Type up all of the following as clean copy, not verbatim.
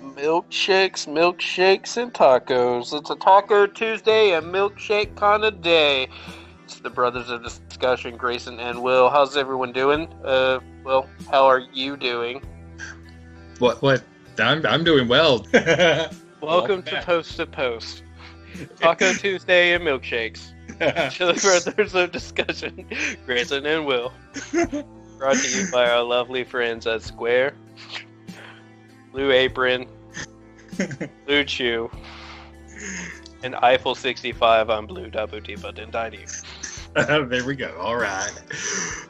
Milkshakes, and tacos. It's a Taco Tuesday and milkshake kind of day. It's the brothers of discussion, Grayson and Will. How's everyone doing? Will, how are you doing? What? I'm doing well. Welcome to Post. Taco Tuesday and milkshakes. To the brothers of discussion, Grayson and Will. Brought to you by our lovely friends at Square, Blue Apron, Blue Chew, and Eiffel 65 on Blue Dabuti and Dynamite. There we go. All right.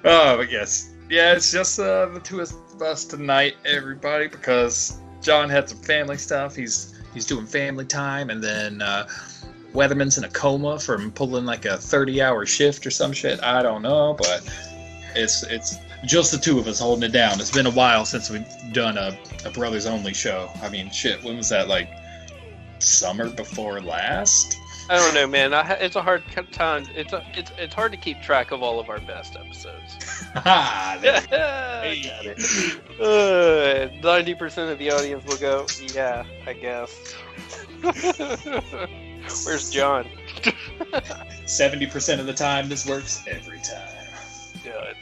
Oh, but yes. Yeah, it's just the two of us tonight, everybody, because John had some family stuff. He's doing family time, and then Weatherman's in a coma from pulling like a 30-hour shift or some shit. I don't know, but it's just the two of us holding it down. It's been a while since we've done a brothers only show. I mean, shit, when was that? Like summer before last? I don't know, man. It's a hard time. It's hard to keep track of all of our best episodes. 90% of the audience will go, yeah, I guess. Where's John? 70% of the time, this works every time. Good.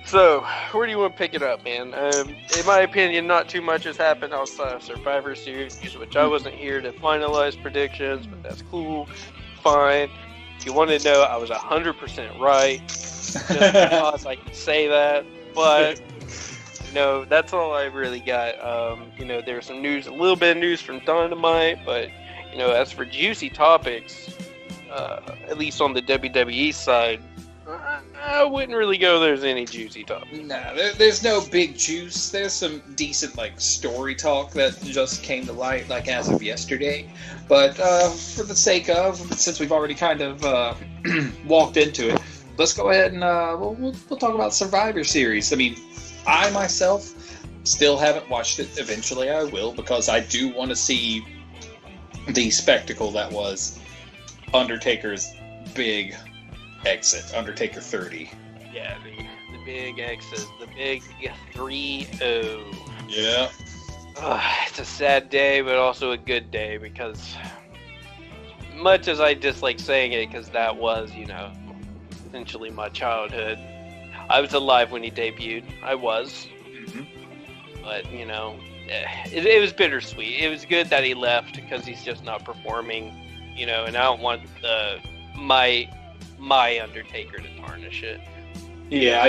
So, where do you want to pick it up, man? In my opinion, not too much has happened outside of Survivor Series, which I wasn't here to finalize predictions, but that's cool. Fine. If you want to know, I was 100% right. Just because I can say that. But, that's all I really got. There's some news, a little bit of news from Dynamite, but, as for juicy topics, at least on the WWE side, I wouldn't really go there's any juicy talk. Nah, there's no big juice. There's some decent, story talk that just came to light, as of yesterday. But for the sake of, since we've already kind of walked into it, let's go ahead and we'll talk about Survivor Series. I mean, I myself still haven't watched it. Eventually I will, because I do want to see the spectacle that was Undertaker's big exit, Undertaker 30. Yeah, the big exit, the big 3-0. Yeah. It's a sad day, but also a good day, because much as I dislike saying it, because that was, essentially my childhood. I was alive when he debuted. I was. Mm-hmm. But, it was bittersweet. It was good that he left, because he's just not performing, and I don't want my Undertaker to tarnish it. Yeah,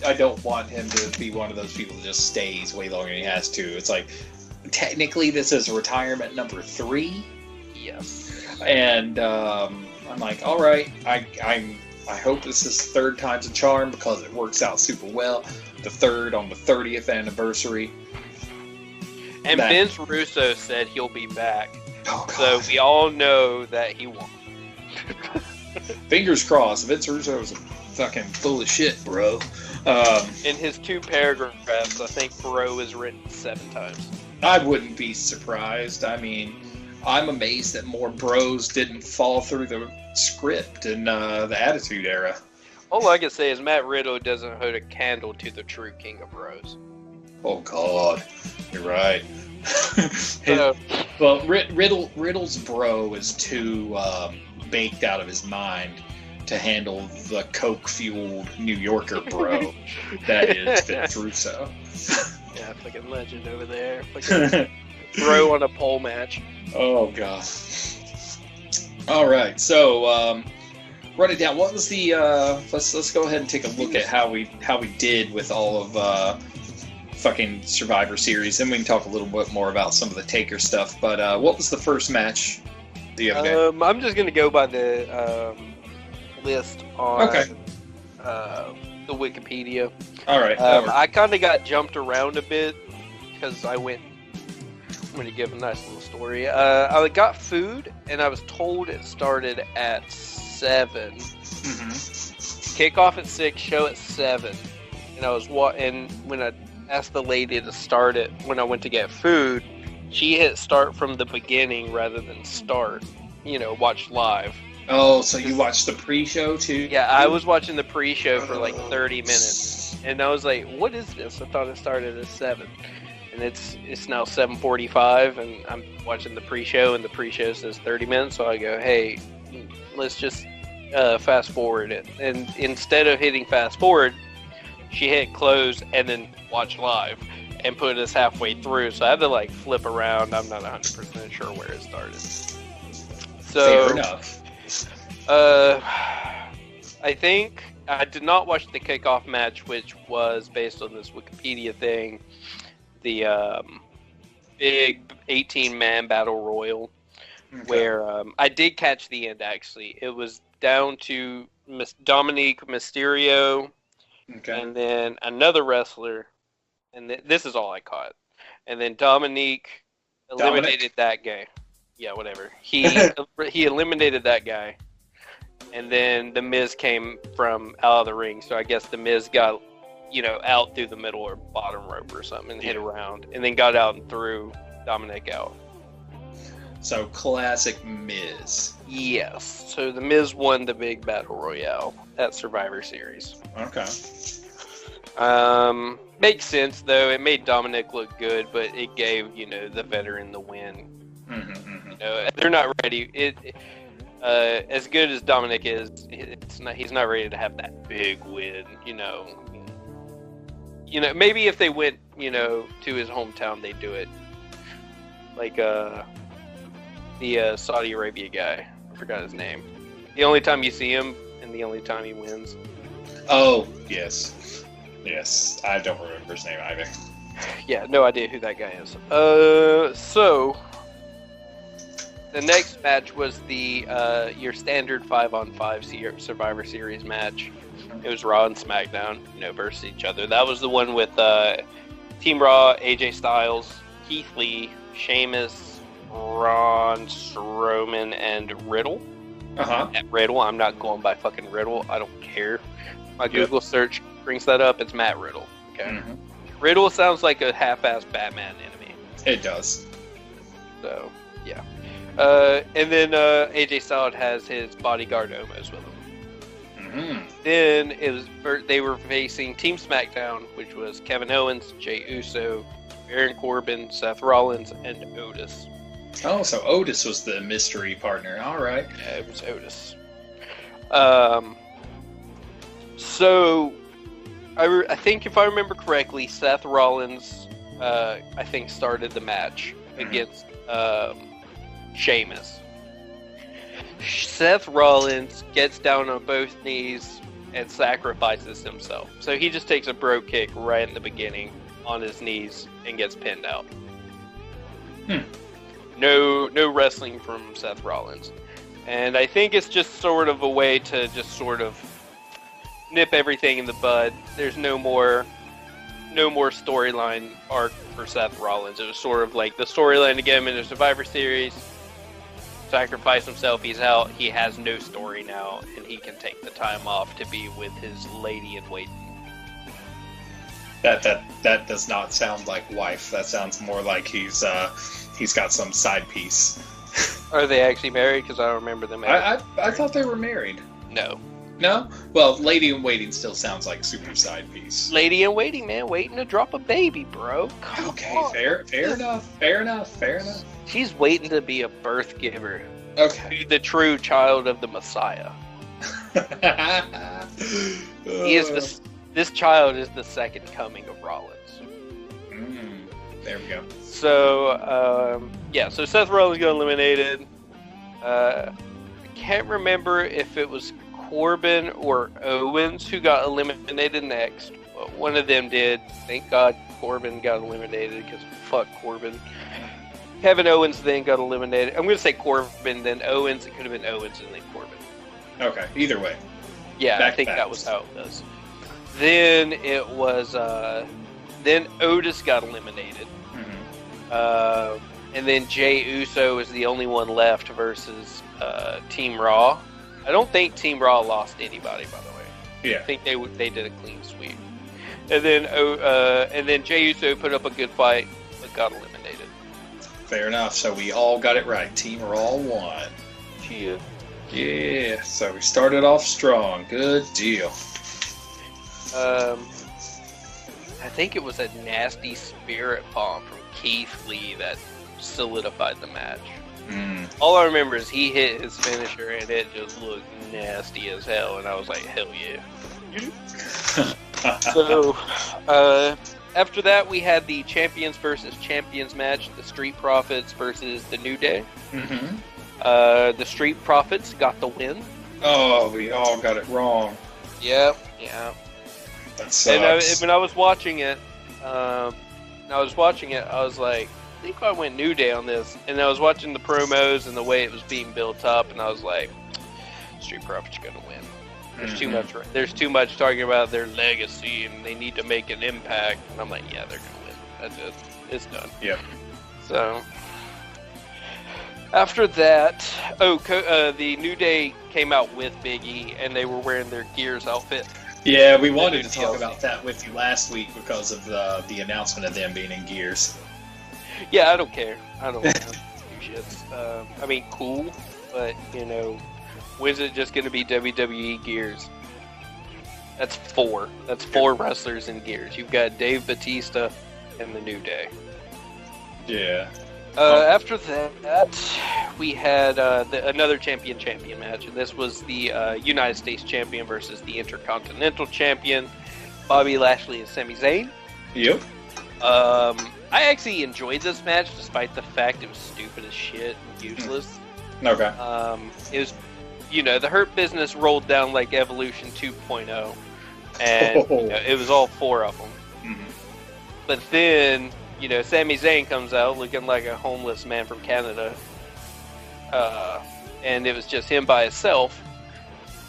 I don't want him to be one of those people that just stays way longer than he has to. It's like, technically this is retirement number 3. Yes. And I'm like, all right, I hope this is third time's a charm, because it works out super well. The third on the 30th anniversary. And Vince Russo said he'll be back. Oh, God. So we all know that he won't. Fingers crossed. Vince Russo is fucking full of shit, bro. In his 2 paragraphs, I think bro is written 7 times. I wouldn't be surprised. I mean, I'm amazed that more bros didn't fall through the script in the Attitude Era. All I can say is Matt Riddle doesn't hold a candle to the true king of bros. Oh, God. You're right. Well, Riddle's bro is too baked out of his mind to handle the coke-fueled New Yorker bro that is Vince Russo. Yeah, fucking legend over there. Fucking bro on a pole match. Oh, God. All right, so run it down. What was the? Let's go ahead and take a look at how we did with all of fucking Survivor Series, and we can talk a little bit more about some of the Taker stuff. But what was the first match the other day? I'm just gonna go by the list on the Wikipedia. All right. I kind of got jumped around a bit because I'm going to give a nice little story. I got food, and I was told it started at 7. Mm-hmm. Kickoff at 6, show at 7. And I was and when I asked the lady to start it, when I went to get food, she hit start from the beginning rather than start. Watch live. Oh, so you watched the pre-show too? Yeah, I was watching the pre-show for like 30 minutes. And I was like, what is this? I thought it started at 7. and it's now 7:45, and I'm watching the pre-show, and the pre-show says 30 minutes. So I go, hey, let's just fast forward it. And instead of hitting fast forward, she hit close and then watch live, and put us halfway through. So I had to like flip around. I'm not 100% sure where it started. So Fair enough. I think I did not watch the kickoff match, which was based on this Wikipedia thing. The big 18-man battle royal, where I did catch the end, actually. It was down to Dominique Mysterio, and then another wrestler, and this is all I caught. And then Dominique eliminated that guy. Yeah, whatever. He eliminated that guy. And then The Miz came from out of the ring, so I guess The Miz got, out through the middle or bottom rope or something and hit around, and then got out and threw Dominic out. So classic Miz. Yes. So The Miz won the big battle royale at Survivor Series. Okay. Makes sense though. It made Dominic look good, but it gave the veteran the win. They're not ready. As good as Dominic is, he's not ready to have that big win. Maybe if they went, to his hometown, they'd do it. Like the Saudi Arabia guy. I forgot his name. The only time you see him, and the only time he wins. Oh, yes. Yes, I don't remember his name either. Yeah, no idea who that guy is. So the next match was the your standard 5-on-5 Survivor Series match. It was Raw and SmackDown, versus each other. That was the one with Team Raw, AJ Styles, Keith Lee, Sheamus, Braun Strowman, and Riddle. At Riddle, I'm not going by fucking Riddle. I don't care. My Google search brings that up. It's Matt Riddle. Okay. Riddle sounds like a half-assed Batman enemy. It does. So, yeah. And then AJ Styles has his bodyguard Omos with him. Then they were facing Team SmackDown, which was Kevin Owens, Jey Uso, Baron Corbin, Seth Rollins, and Otis. Oh, so Otis was the mystery partner. All right. Yeah, it was Otis. So I think if I remember correctly, Seth Rollins, I think, started the match against Sheamus. Seth Rollins gets down on both knees and sacrifices himself. So he just takes a bro kick right in the beginning on his knees and gets pinned out. No wrestling from Seth Rollins. And I think it's just sort of a way to just sort of nip everything in the bud. There's no more storyline arc for Seth Rollins. It was sort of like the storyline to get him in the Survivor Series. Sacrifice himself, he's out, he has no story now, and he can take the time off to be with his lady in waiting. That does not sound like wife. That sounds more like he's got some side piece. Are they actually married? Because I don't remember them married. I thought they were married. No? Well, lady in waiting still sounds like super side piece. Lady in waiting, man, waiting to drop a baby, bro. Come on. Fair enough. She's waiting to be a birth giver. Okay. The true child of the Messiah. This child is the second coming of Rollins. There we go. So, so Seth Rollins got eliminated. I can't remember if it was Corbin or Owens who got eliminated next. But one of them did. Thank God Corbin got eliminated, because fuck Corbin. Kevin Owens then got eliminated. I'm going to say Corbin, then Owens. It could have been Owens and then Corbin. Okay, either way. Yeah, I think that was how it was. Then it was, then Otis got eliminated. And then Jey Uso is the only one left versus Team Raw. I don't think Team Raw lost anybody, by the way. Yeah. I think they did a clean sweep. And then Jey Uso put up a good fight, but got eliminated. Fair enough. So we all got it right. Team Raw won. Yeah. Yeah. So we started off strong. Good deal. I think it was a nasty spirit bomb from Keith Lee that solidified the match. All I remember is he hit his finisher and it just looked nasty as hell, and I was like, hell yeah. So, after that, we had the Champions versus Champions match, the Street Profits versus the New Day. The Street Profits got the win. Oh, we all got it wrong. Yep, yeah. That sucks. And when I was watching it, I was like, I think I went New Day on this. And I was watching the promos and the way it was being built up, and I was like, Street Profits are gonna win. There's too much talking about their legacy, and they need to make an impact. And I'm like, yeah, they're gonna win. That's it. It's done. Yeah. So after that, the New Day came out with Big E, and they were wearing their Gears outfit. Yeah, we wanted to talk about that with you last week because of the announcement of them being in Gears. Yeah, I don't care. I don't want to do shits. I mean, cool, but, when's it just going to be WWE Gears? That's four. That's 4 wrestlers in Gears. You've got Dave Bautista and the New Day. Yeah. After that, we had another champion match, and this was the United States champion versus the Intercontinental champion, Bobby Lashley and Sami Zayn. Yep. I actually enjoyed this match, despite the fact it was stupid as shit and useless. Okay. It was, the Hurt Business rolled down like Evolution 2.0, and it was all 4 of them. Mm-hmm. But then, Sami Zayn comes out looking like a homeless man from Canada, and it was just him by himself.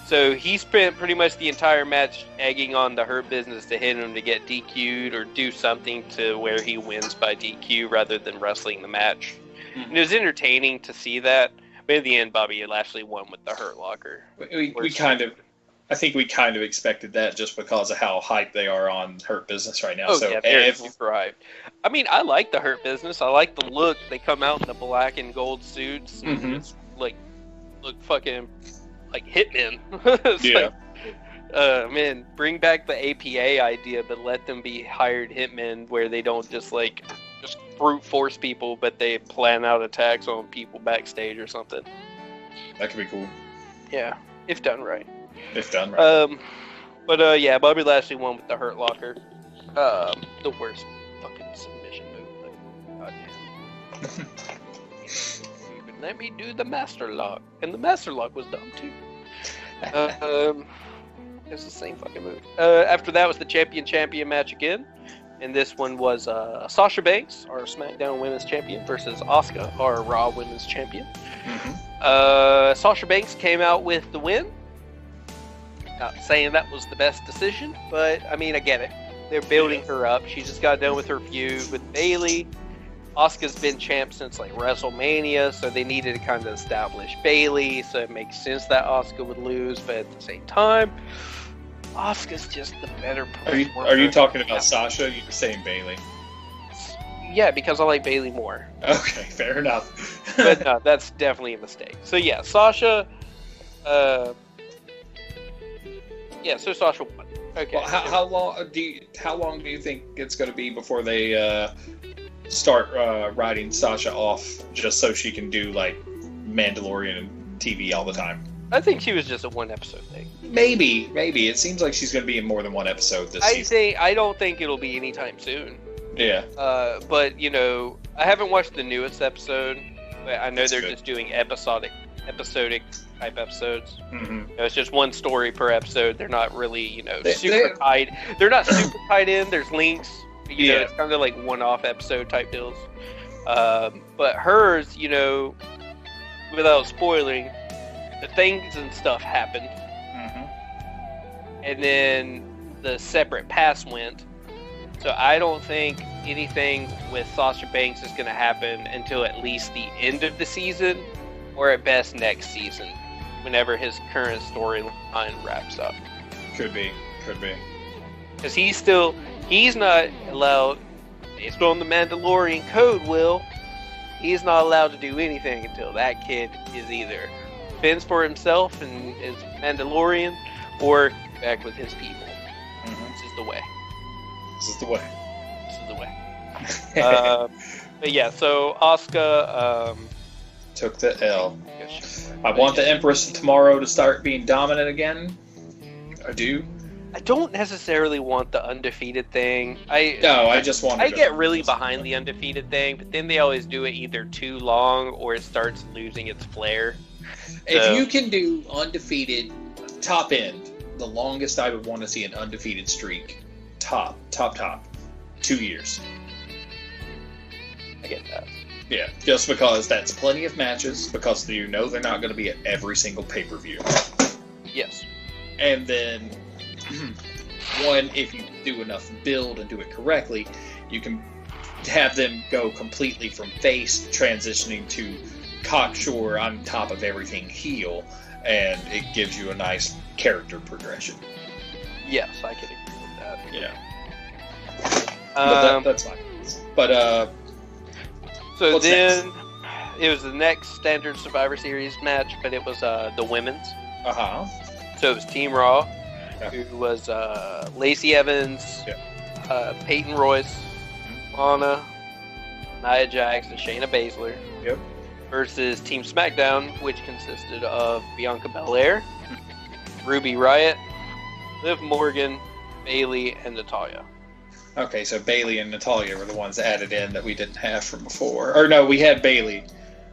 So he spent pretty much the entire match egging on the Hurt Business to hit him to get DQ'd or do something to where he wins by DQ rather than wrestling the match. Mm-hmm. And it was entertaining to see that. But in the end, Bobby Lashley won with the Hurt Locker. I think we kind of expected that just because of how hyped they are on Hurt Business right now. Oh, so yeah, they're super hyped. I mean, I like the Hurt Business. I like the look. They come out in the black and gold suits and just, look fucking like hitmen. Yeah. Man, bring back the APA idea, but let them be hired hitmen where they don't just brute force people, but they plan out attacks on people backstage or something. That could be cool. Yeah, if done right. If done right. Yeah, Bobby Lashley won with the Hurt Locker. The worst fucking submission move. Goddamn. Even let me do the Master Lock, and the Master Lock was dumb too. It's the same fucking move. After that was the champion match again, and this one was Sasha Banks, our SmackDown Women's Champion, versus Asuka, our Raw Women's Champion. Sasha Banks came out with the win. Not saying that was the best decision, but I mean, I get it. They're building her up. She just got done with her feud with Bayley. Asuka's been champ since WrestleMania, so they needed to kind of establish Bayley, so it makes sense that Asuka would lose, but at the same time, Asuka's just the better performer. Are you talking about Sasha? You're saying Bayley? Yeah, because I like Bayley more. Okay, fair enough. But no, that's definitely a mistake. So yeah, Sasha. So Sasha won. Okay. Well, how long do you think it's going to be before they start writing Sasha off just so she can do Mandalorian TV all the time? I think she was just a 1-episode thing. Maybe. It seems like she's going to be in more than 1 episode this season. I don't think it'll be anytime soon. Yeah. But I haven't watched the newest episode. But I know they're just doing episodic type episodes. Mm-hmm. It's just one story per episode. They're not really, super tied. They're not super tied in. There's links. It's kind of like one-off episode type deals. But hers, without spoiling, the things and stuff happened. Mm-hmm. And then the separate pass went. So I don't think anything with Sasha Banks is going to happen until at least the end of the season, or at best next season, whenever his current storyline wraps up. Could be. Because he's not allowed, based on the Mandalorian code, he's not allowed to do anything until that kid is either fends for himself and is Mandalorian, or back with his people. Mm-hmm. This is the way. This is the way. This is the way. But yeah, so Asuka took the L. I want the Empress tomorrow to start being dominant again. I do. I don't necessarily want the undefeated thing. I just want. I get really behind the undefeated thing, but then they always do it either too long or it starts losing its flair. If you can do undefeated top end, the longest I would want to see an undefeated streak, top, 2 years. I get that. Yeah, just because that's plenty of matches, because you know they're not going to be at every single pay-per-view. Yes. And then, one, if you do enough build and do it correctly, you can have them go completely from face, transitioning to cocksure, on top of everything heel, and it gives you a nice character progression. Yes, I can agree with that. Yeah. But that's fine. But, so then, it was the next standard Survivor Series match, but it was the women's. Uh-huh. So it was Team Raw, Yeah. who was Lacey Evans, Peyton Royce, Lana, Nia Jax, and Shayna Baszler. Yep. Versus Team SmackDown, which consisted of Bianca Belair, Ruby Riott, Liv Morgan, Bayley, and Natalya. Okay, so Bayley and Natalya were the ones added in that we didn't have from before. Or no, we had Bayley,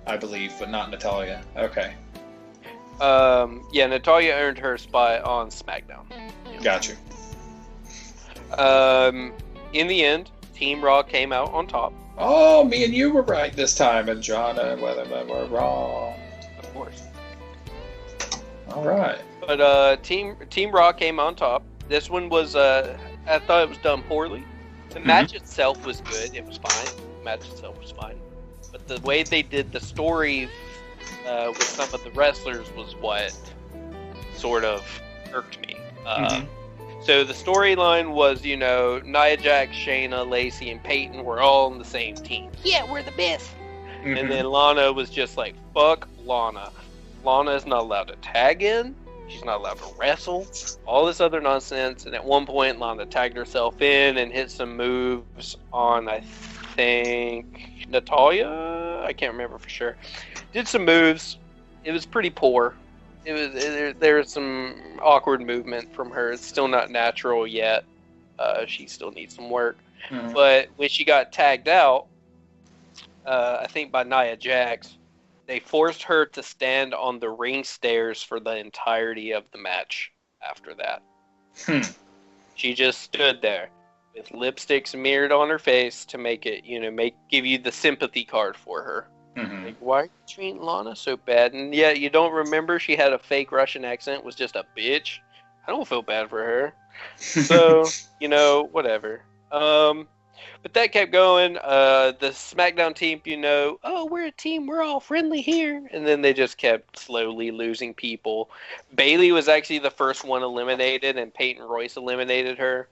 I believe, but not Natalya. Okay. Yeah, Natalya earned her spot on SmackDown. Got you. In the end, Team Raw came out on top. Oh, me and you were right this time, and John and Weatherman were wrong. Of course. All right. But Team Raw came on top. This one was, I thought it was done poorly. The match itself was good. It was fine. The match itself was fine. But the way they did the story with some of the wrestlers was what sort of irked me. So the storyline was, Nia Jax, Shayna, Lacey, and Peyton were all on the same team. Yeah, we're the best. And then Lana was just like, fuck Lana. Lana is not allowed to tag in. She's not allowed to wrestle. All this other nonsense. And at one point, Lana tagged herself in and hit some moves on, I think, Natalya? I can't remember for sure. Did some moves. It was pretty poor. There was some awkward movement from her. It's still not natural yet. She still needs some work. But when she got tagged out, I think by Nia Jax, they forced her to stand on the ring stairs for the entirety of the match after that. She just stood there with lipstick smeared on her face to make it, give you the sympathy card for her. Like, why are you treating Lana so bad? And yet you don't remember she had a fake Russian accent, was just a bitch. I don't feel bad for her. So, whatever. But that kept going. The SmackDown team, oh, we're a team, we're all friendly here. And then they just kept slowly losing people. Bayley was actually the first one eliminated, and Peyton Royce eliminated her.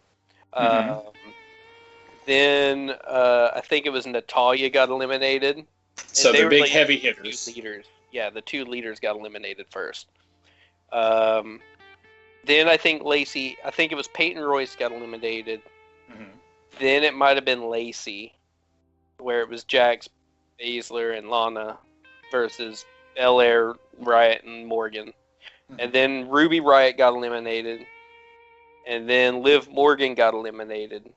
Then I think it was Natalya got eliminated. So they're big heavy hitters. Leaders. Yeah, the two leaders got eliminated first. Then I think it was Peyton Royce got eliminated. Then it might have been Lacey, where it was Jax, Baszler, and Lana versus Belair, Riott, and Morgan. And then Ruby Riott got eliminated. And then Liv Morgan got eliminated.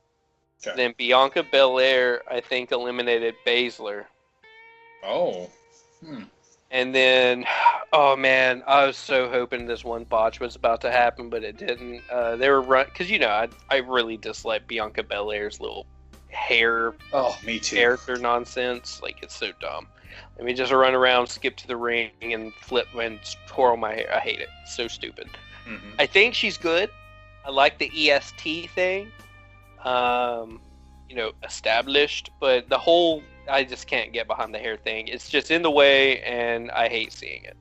Okay. Then Bianca Belair, I think, eliminated Baszler. Oh. And then, oh man, I was so hoping this one botch was about to happen, but it didn't. They were because I really dislike Bianca Belair's little hair. Oh, me too. Character nonsense, like it's so dumb. Let me just run around, skip to the ring, and flip and twirl my hair. I hate it. It's so stupid. I think she's good. I like the EST thing. Established, but the whole. I just can't get behind the hair thing. It's just in the way, and I hate seeing it.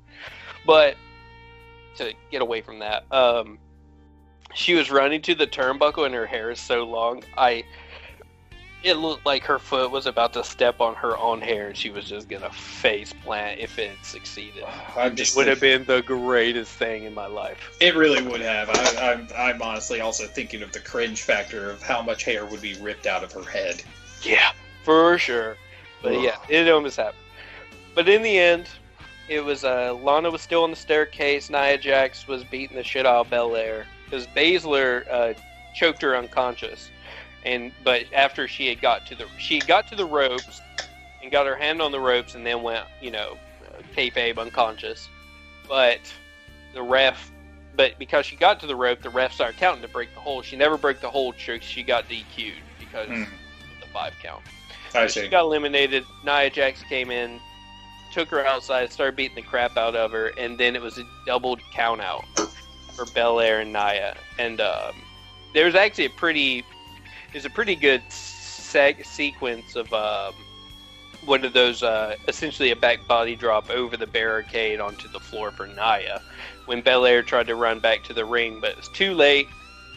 But to get away from that, she was running to the turnbuckle, and her hair is so long. It looked like her foot was about to step on her own hair, and she was just gonna face plant if it succeeded. It would have been the greatest thing in my life. It really would have. I'm honestly also thinking of the cringe factor of how much hair would be ripped out of her head. Yeah, for sure. But yeah, it almost happened. But in the end, it was Lana was still on the staircase. Nia Jax was beating the shit out of Belair because Baszler choked her unconscious. But after she got to the ropes and got her hand on the ropes and then went, kayfabe unconscious. But because she got to the rope, the ref started counting to break the hold. She never broke the hold, so she got DQ'd because of the 5 count. I see. She got eliminated. Nia Jax came in, took her outside, started beating the crap out of her, and then it was a doubled count out for Belair and Nia. And there was actually a pretty good sequence of one of those, essentially a back body drop over the barricade onto the floor for Nia when Belair tried to run back to the ring, but it was too late.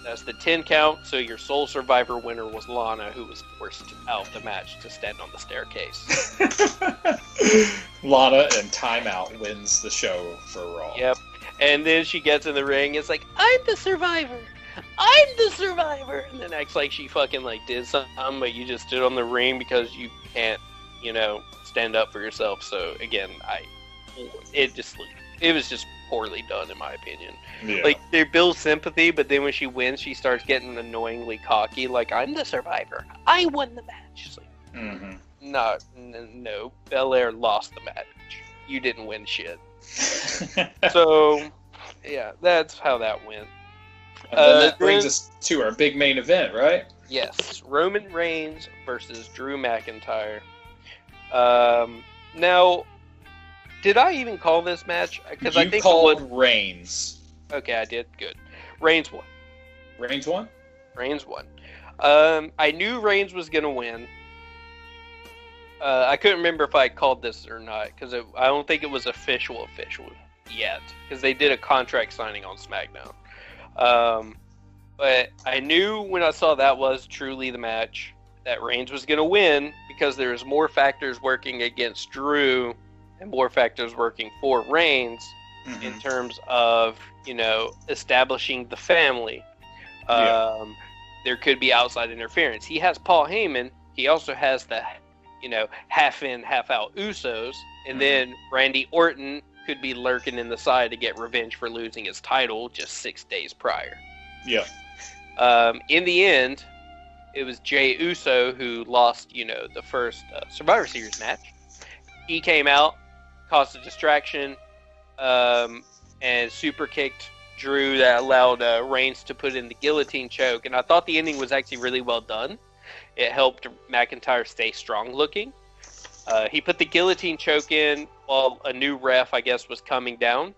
That's the 10 count, so your sole survivor winner was Lana, who was forced out of the match to stand on the staircase. Lana and timeout wins the show for Raw. Yep. And then she gets in the ring, it's like, I'm the survivor! I'm the survivor! And then acts like she fucking did something, but you just stood on the ring because you can't, stand up for yourself. So again, it was just poorly done in my opinion. Yeah. They build sympathy, but then when she wins, she starts getting annoyingly cocky, like, I'm the survivor. I won the match. It's like, no, Belair lost the match. You didn't win shit. So, yeah, that's how that went. And then that brings us to our big main event, right? Yes, Roman Reigns versus Drew McIntyre. Now, did I even call this match? Because I think called Reigns. Okay, I did. Good. Reigns won. Reigns won? Reigns won. I knew Reigns was going to win. I couldn't remember if I called this or not, because I don't think it was official yet, because they did a contract signing on SmackDown. But I knew when I saw that was truly the match that Reigns was going to win, because there was more factors working against Drew and more factors working for Reigns in terms of, establishing the family. There could be outside interference. He has Paul Heyman. He also has the, half in, half out Usos. And then Randy Orton could be lurking in the side to get revenge for losing his title just 6 days prior. Yeah. In the end, it was Jey Uso who lost, the first Survivor Series match. He came out, caused a distraction, and super kicked Drew that allowed Reigns to put in the guillotine choke. And I thought the ending was actually really well done. It helped McIntyre stay strong looking. He put the guillotine choke in while a new ref, I guess, was coming down.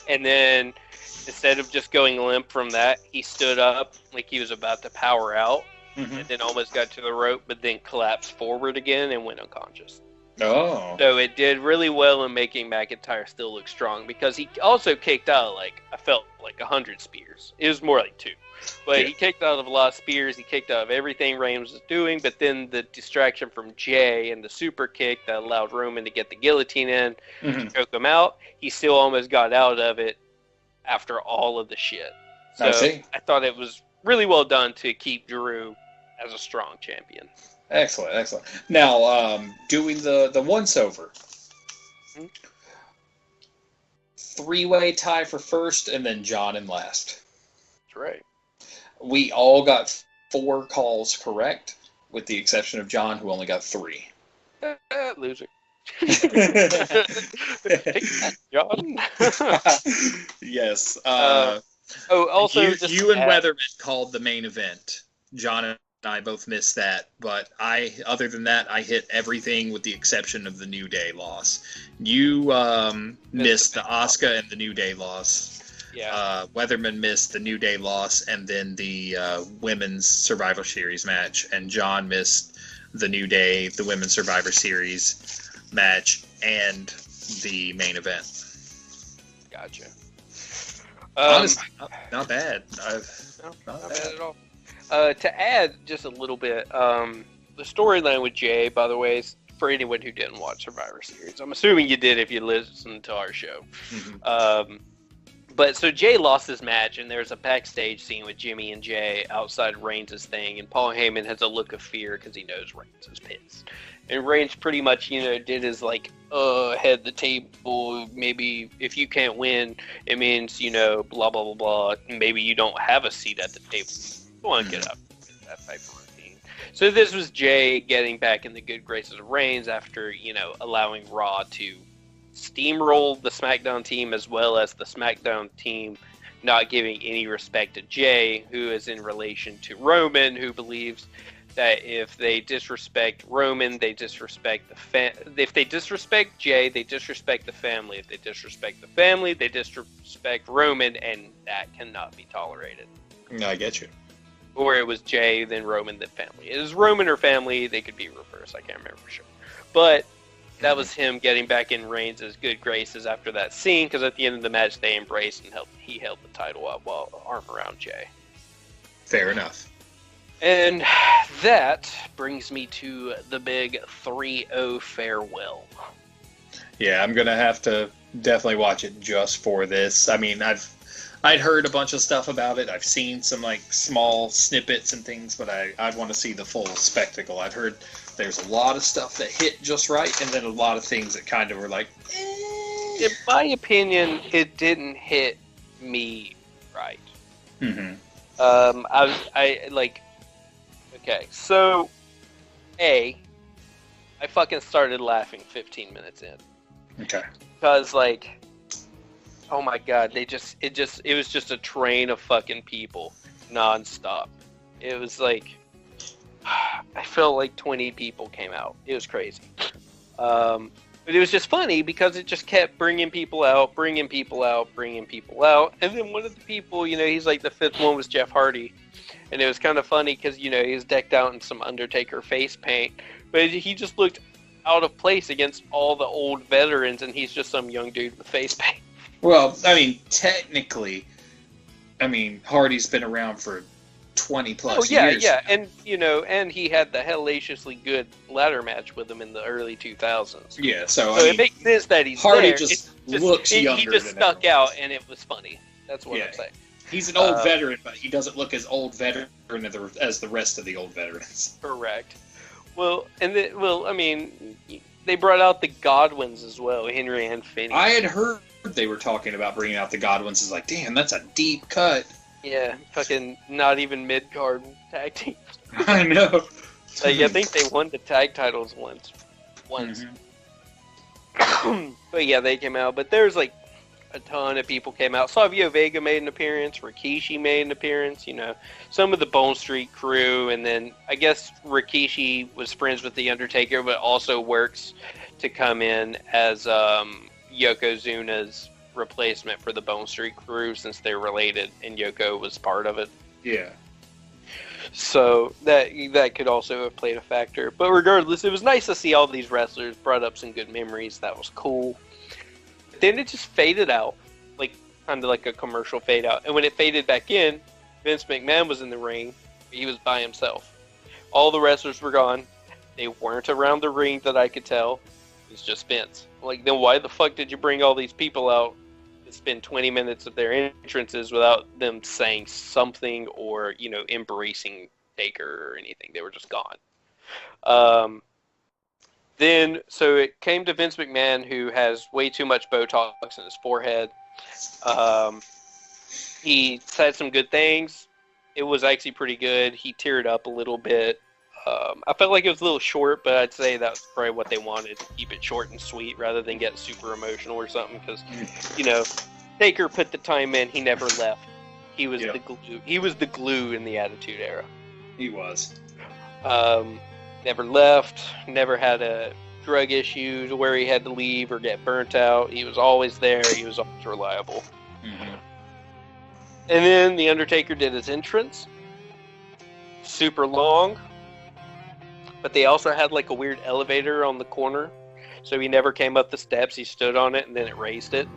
And then instead of just going limp from that, he stood up like he was about to power out. And then almost got to the rope, but then collapsed forward again and went unconscious. Oh. So it did really well in making McIntyre still look strong, because he also kicked out, I felt like 100 spears. It was more like 2. But he kicked out of a lot of spears. He kicked out of everything Reigns was doing, but then the distraction from Jay and the super kick that allowed Roman to get the guillotine in, to choke him out, he still almost got out of it after all of the shit. So I thought it was really well done to keep Drew as a strong champion. Excellent. Now, doing the once-over. 3-way tie for first, and then John in last. That's right. We all got 4 calls correct, with the exception of John, who only got 3. Loser. Take that, John. Yes. Also, you and Weatherman called the main event. John and I both missed that, but other than that, I hit everything with the exception of the New Day loss. You missed the Asuka and the New Day loss. Yeah. Weatherman missed the New Day loss and then the Women's Survivor Series match, and John missed the New Day, the Women's Survivor Series match, and the main event. Gotcha. Honestly, not bad. Not bad at all. To add just a little bit, the storyline with Jay, by the way, is for anyone who didn't watch Survivor Series. I'm assuming you did if you listened to our show. Mm-hmm. But so Jay lost his match, and there's a backstage scene with Jimmy and Jay outside Reigns' thing, and Paul Heyman has a look of fear because he knows Reigns is pissed. And Reigns pretty much, did his head the table. Maybe if you can't win, it means, blah, blah, blah, blah. Maybe you don't have a seat at the table. Go on, get up. That type of routine. So this was Jay getting back in the good graces of Reigns after, allowing Raw to steamroll the SmackDown team, as well as the SmackDown team not giving any respect to Jay, who is in relation to Roman, who believes that if they disrespect Roman, they disrespect if they disrespect Jay, they disrespect the family. If they disrespect the family, they disrespect Roman, and that cannot be tolerated. No, I get you. Or it was Jay, then Roman, then family. It was Roman or family. They could be reversed. I can't remember for sure. But that was him getting back in Reigns' good graces after that scene, because at the end of the match, they embraced and he held the title up while arm around Jay. Fair enough. And that brings me to the big 3-0 farewell. Yeah, I'm going to have to definitely watch it just for this. I mean, I'd heard a bunch of stuff about it. I've seen some small snippets and things, but I'd want to see the full spectacle. I've heard there's a lot of stuff that hit just right, and then a lot of things that kind of were like, eh. In my opinion, it didn't hit me right. Mm-hmm. Okay, so I fucking started laughing 15 minutes in. Okay. Because oh my god, it was just a train of fucking people nonstop. It was I felt like 20 people came out. It was crazy. But it was just funny because it just kept bringing people out. And then one of the people, he's the fifth one was Jeff Hardy. And it was kind of funny because, he was decked out in some Undertaker face paint. But he just looked out of place against all the old veterans, and he's just some young dude with face paint. Well, I mean, technically, Hardy's been around for 20 plus years. Yeah, and and he had the hellaciously good ladder match with him in the early 2000s. Yeah, so it makes sense that he's Hardy there. just looks younger. He just stuck out, and it was funny. That's what I'm saying. He's an old veteran, but he doesn't look as old veteran as the rest of the old veterans. Correct. Well, they brought out the Godwins as well, Henry and Finney. I had heard they were talking about bringing out the Godwins. It's damn, that's a deep cut. Yeah, fucking not even mid-card tag teams. I know. I think they won the tag titles once. Mm-hmm. But yeah, they came out. But there's a ton of people came out. Savio Vega made an appearance. Rikishi made an appearance. Some of the Bone Street crew. And then I guess Rikishi was friends with The Undertaker, but also works to come in as Yokozuna's replacement for the Bone Street crew, since they're related and Yoko was part of it. Yeah. So that could also have played a factor. But regardless, it was nice to see all these wrestlers. Brought up some good memories. That was cool. But then it just faded out, kind of like a commercial fade out. And when it faded back in, Vince McMahon was in the ring. He was by himself. All the wrestlers were gone. They weren't around the ring that I could tell. It was just Vince. Then why the fuck did you bring all these people out and spend 20 minutes of their entrances without them saying something or, embracing Taker or anything? They were just gone. So it came to Vince McMahon, who has way too much Botox in his forehead. He said some good things. It was actually pretty good. He teared up a little bit. I felt like it was a little short, but I'd say that's probably what they wanted, to keep it short and sweet rather than get super emotional or something, because, Taker put the time in. He never left. He was the glue. He was the glue in the Attitude Era. He was. Never left, never had a drug issue to where he had to leave or get burnt out. He was always there. He was always reliable. Mm-hmm. And then The Undertaker did his entrance. Super long. But they also had a weird elevator on the corner. So he never came up the steps. He stood on it and then it raised it.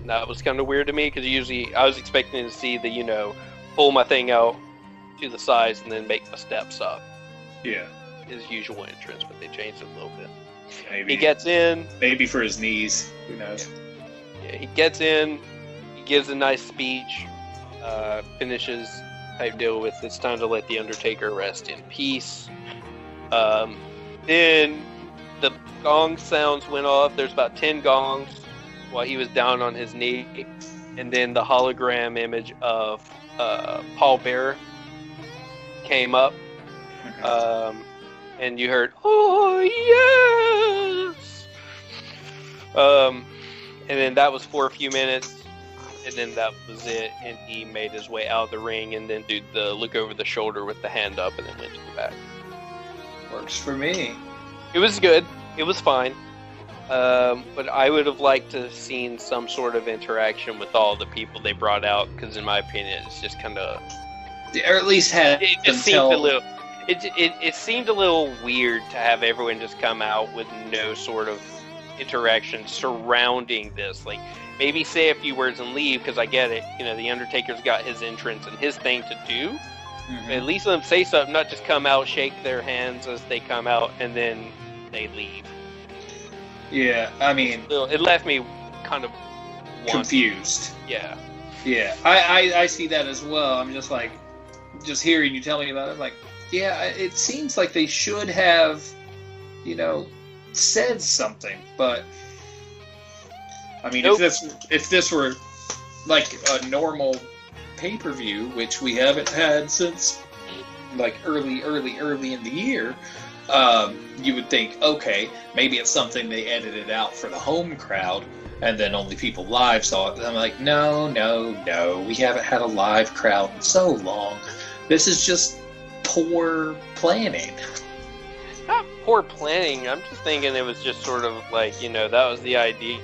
And that was kind of weird to me, because usually I was expecting to see the, pull my thing out, to the sides and then make the steps up. Yeah. His usual entrance, but they changed it a little bit. Maybe. He gets in. Maybe for his knees. Who knows? Yeah, he gets in. He gives a nice speech. Finishes type deal with it's time to let the Undertaker rest in peace. Then the gong sounds went off. There's about 10 gongs while he was down on his knee. And then the hologram image of Paul Bearer came up. And you heard, "Oh, yes!" And then that was for a few minutes. And then that was it. And he made his way out of the ring and then did the look over the shoulder with the hand up and then went to the back. Works for me. It was good. It was fine. But I would have liked to have seen some sort of interaction with all the people they brought out, because in my opinion, it's just kind of... Or at least had It them just seemed tell... a little... It seemed a little weird to have everyone just come out with no sort of interaction surrounding this. Like, maybe say a few words and leave, because I get it. You know, the Undertaker's got his entrance and his thing to do. Mhm. But at least let them say something, not just come out, shake their hands as they come out, and then they leave. Yeah, I mean... It left me kind of confused. Yeah. Yeah, I see that as well. I'm just like... Just hearing you tell me about it, I'm like... Yeah, it seems like they should have, you know, said something, but... I mean, Nope. if this were like a normal pay-per-view, which we haven't had since like early in the year, you would think, okay, maybe it's something they edited out for the home crowd, and then only people live saw it. But I'm like, no, we haven't had a live crowd in so long. This is just poor planning. Not poor planning. I'm just thinking it was just sort of like, you know, that was the idea,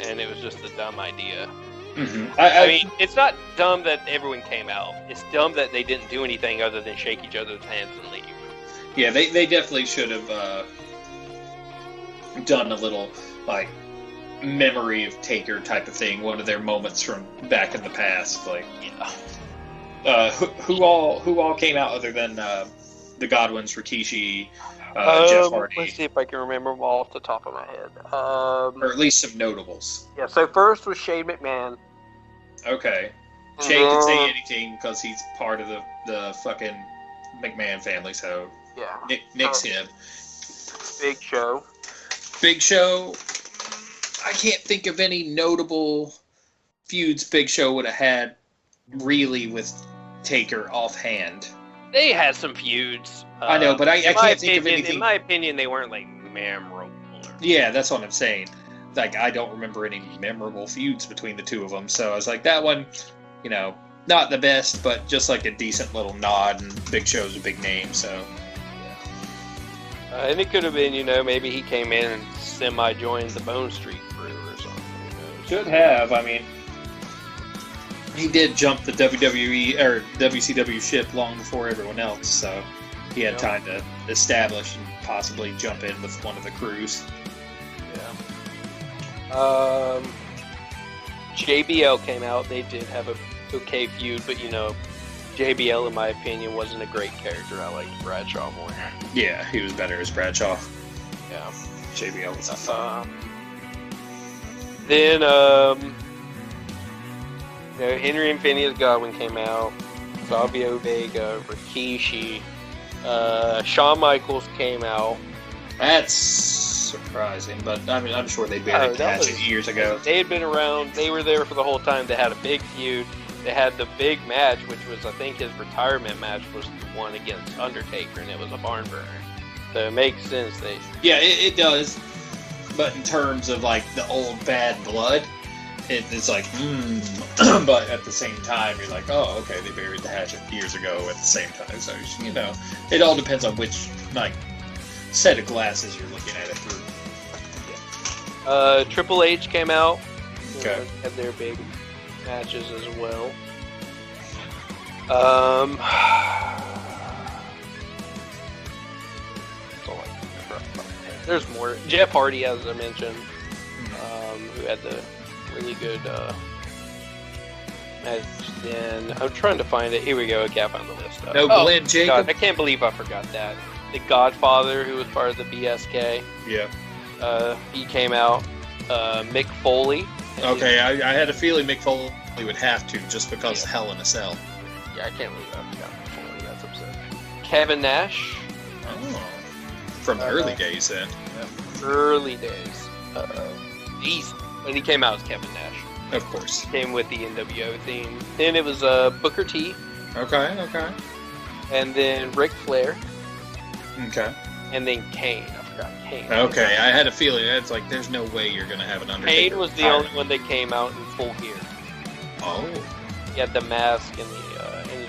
and it was just a dumb idea. Mm-hmm. I mean, it's not dumb that everyone came out. It's dumb that they didn't do anything other than shake each other's hands and leave. Yeah, they definitely should have done a little, like, memory of Taker type of thing. One of their moments from back in the past. Like, Yeah. Who all came out other than the Godwins, Rikishi, Jeff Hardy? Let's see if I can remember them all off the top of my head. Or at least some notables. Yeah, so first was Shane McMahon. Okay. Shane can say anything because he's part of the fucking McMahon family, so Yeah. Nick's him. Big Show. Big Show, I can't think of any notable feuds Big Show would have had really with Taker offhand. They had some feuds. I know, but I can't think of anything. In my opinion, they weren't like memorable. Yeah, that's what I'm saying. Like, I don't remember any memorable feuds between the two of them, so I was like, that one, you know, not the best, but just like a decent little nod, and Big Show's a big name, so. And it could have been, you know, maybe he came in and semi-joined the Bone Street crew or something. Who knows? Should have, I mean, he did jump the WWE or WCW ship long before everyone else, so he had time to establish and possibly jump in with one of the crews. Yeah. JBL came out. They did have a okay feud, but you know, JBL, in my opinion, wasn't a great character. I liked Bradshaw more. Yeah, he was better as Bradshaw. Yeah. JBL was fun. Then, you know, Henry and Phineas Godwin came out. Savio Vega, Rikishi, Shawn Michaels came out. That's surprising, but I mean, I'm sure they buried it years ago. They had been around. They were there for the whole time. They had a big feud. They had the big match, which was, I think, his retirement match was the one against Undertaker, and it was a barn burner. So it makes sense. Yeah, it does. But in terms of like the old bad blood, it's like, but at the same time, you're like, oh, okay, they buried the hatchet years ago at the same time. So, you know, it all depends on which, like, set of glasses you're looking at it through. Yeah. Triple H came out. Okay. You know, had their big matches as well. There's more. Jeff Hardy, as I mentioned, who had the really good And then I'm trying to find it. Here we go. Okay, I found the list. No, Glenn Jacob. God, I can't believe I forgot that. The Godfather, who was part of the BSK. Yeah. He came out. Mick Foley. Okay, I had a feeling Mick Foley would have to, just because Hell in a Cell. Yeah, I can't believe I forgot Mick Foley. That's upsetting. Kevin Nash. Oh. From the early days, then. Early days. And he came out as Kevin Nash. Of course. Came with the NWO theme. Then it was Booker T. Okay. And then Ric Flair. Okay. And then Kane. I forgot Kane. Okay, I had a feeling. It's like, there's no way you're going to have an Undertaker. Kane was the only one that came out in full gear. Oh. He had the mask and his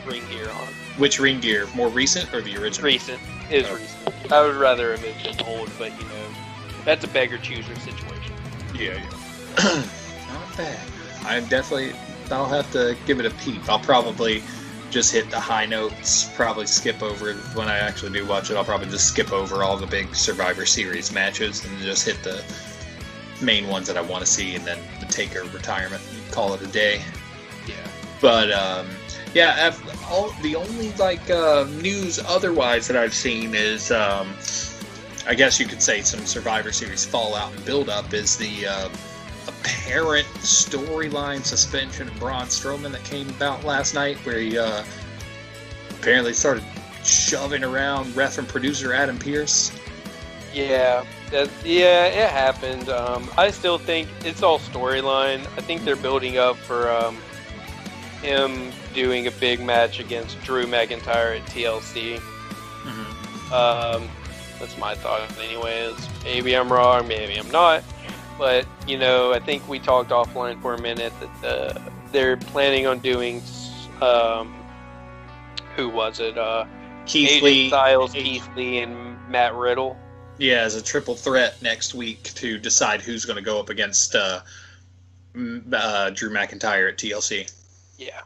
ring gear on. Which ring gear? More recent or the original? Recent. Recent. I would rather have it been old, but that's a beggar-chooser situation. Yeah. Not bad. I'll have to give it a peep. I'll probably just hit the high notes, probably skip over, when I actually do watch it, I'll probably just skip over all the big Survivor Series matches and just hit the main ones that I want to see, and then the Taker retirement and call it a day. Yeah. But, the only, news otherwise that I've seen is, I guess you could say some Survivor Series fallout and build-up is the apparent storyline suspension of Braun Strowman that came about last night, where he apparently started shoving around ref and producer Adam Pearce. Yeah, it happened. I still think it's all storyline. I think they're building up for him doing a big match against Drew McIntyre at TLC. Mm-hmm. That's my thought anyways. Maybe I'm wrong, maybe I'm not. But, I think we talked offline for a minute that they're planning on doing, who was it? Keith Lee. Styles, Keith Lee, and Matt Riddle. Yeah, as a triple threat next week to decide who's going to go up against Drew McIntyre at TLC. Yeah.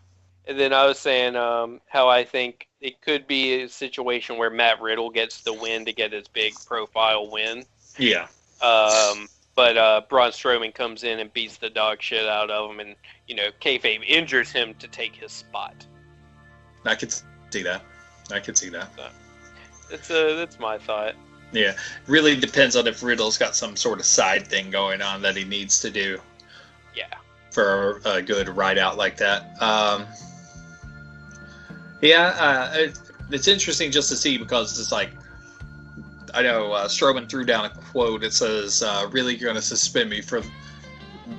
And then I was saying how I think it could be a situation where Matt Riddle gets the win to get his big profile win. Yeah. But Braun Strowman comes in and beats the dog shit out of him, and Kayfabe injures him to take his spot. I could see that. So, that's my thought. Yeah, really depends on if Riddle's got some sort of side thing going on that he needs to do. Yeah. For a good ride out like that. It's interesting just to see, because it's like, I know Strowman threw down a quote. It says, "Really, you're going to suspend me for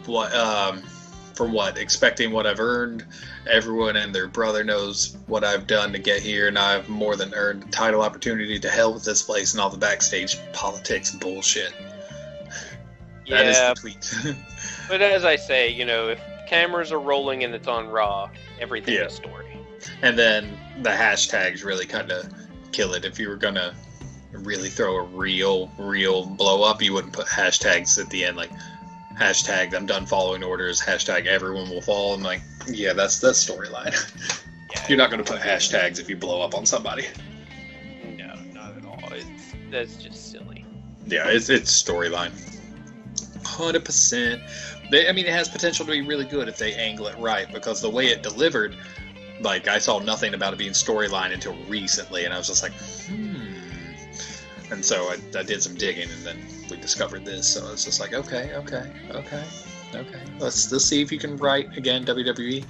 what? Expecting what I've earned? Everyone and their brother knows what I've done to get here, and I've more than earned the title opportunity. To hell with this place and all the backstage politics bullshit." Yeah. That is the tweet. But as I say, if cameras are rolling and it's on Raw, everything is story. And then the hashtags really kind of kill it. If you were going to really throw a real blow up, you wouldn't put hashtags at the end, like hashtag I'm done following orders, hashtag everyone will fall. I'm like, yeah, that's storyline. Yeah, you're not going to put hashtags if you blow up on somebody. No, not at all. That's just silly. Yeah, it's storyline. 100%. It has potential to be really good if they angle it right, because the way it delivered, like, I saw nothing about it being storyline until recently, and I was just like, And so I did some digging, and then we discovered this. So it's just like, okay. Let's see if you can write again, WWE.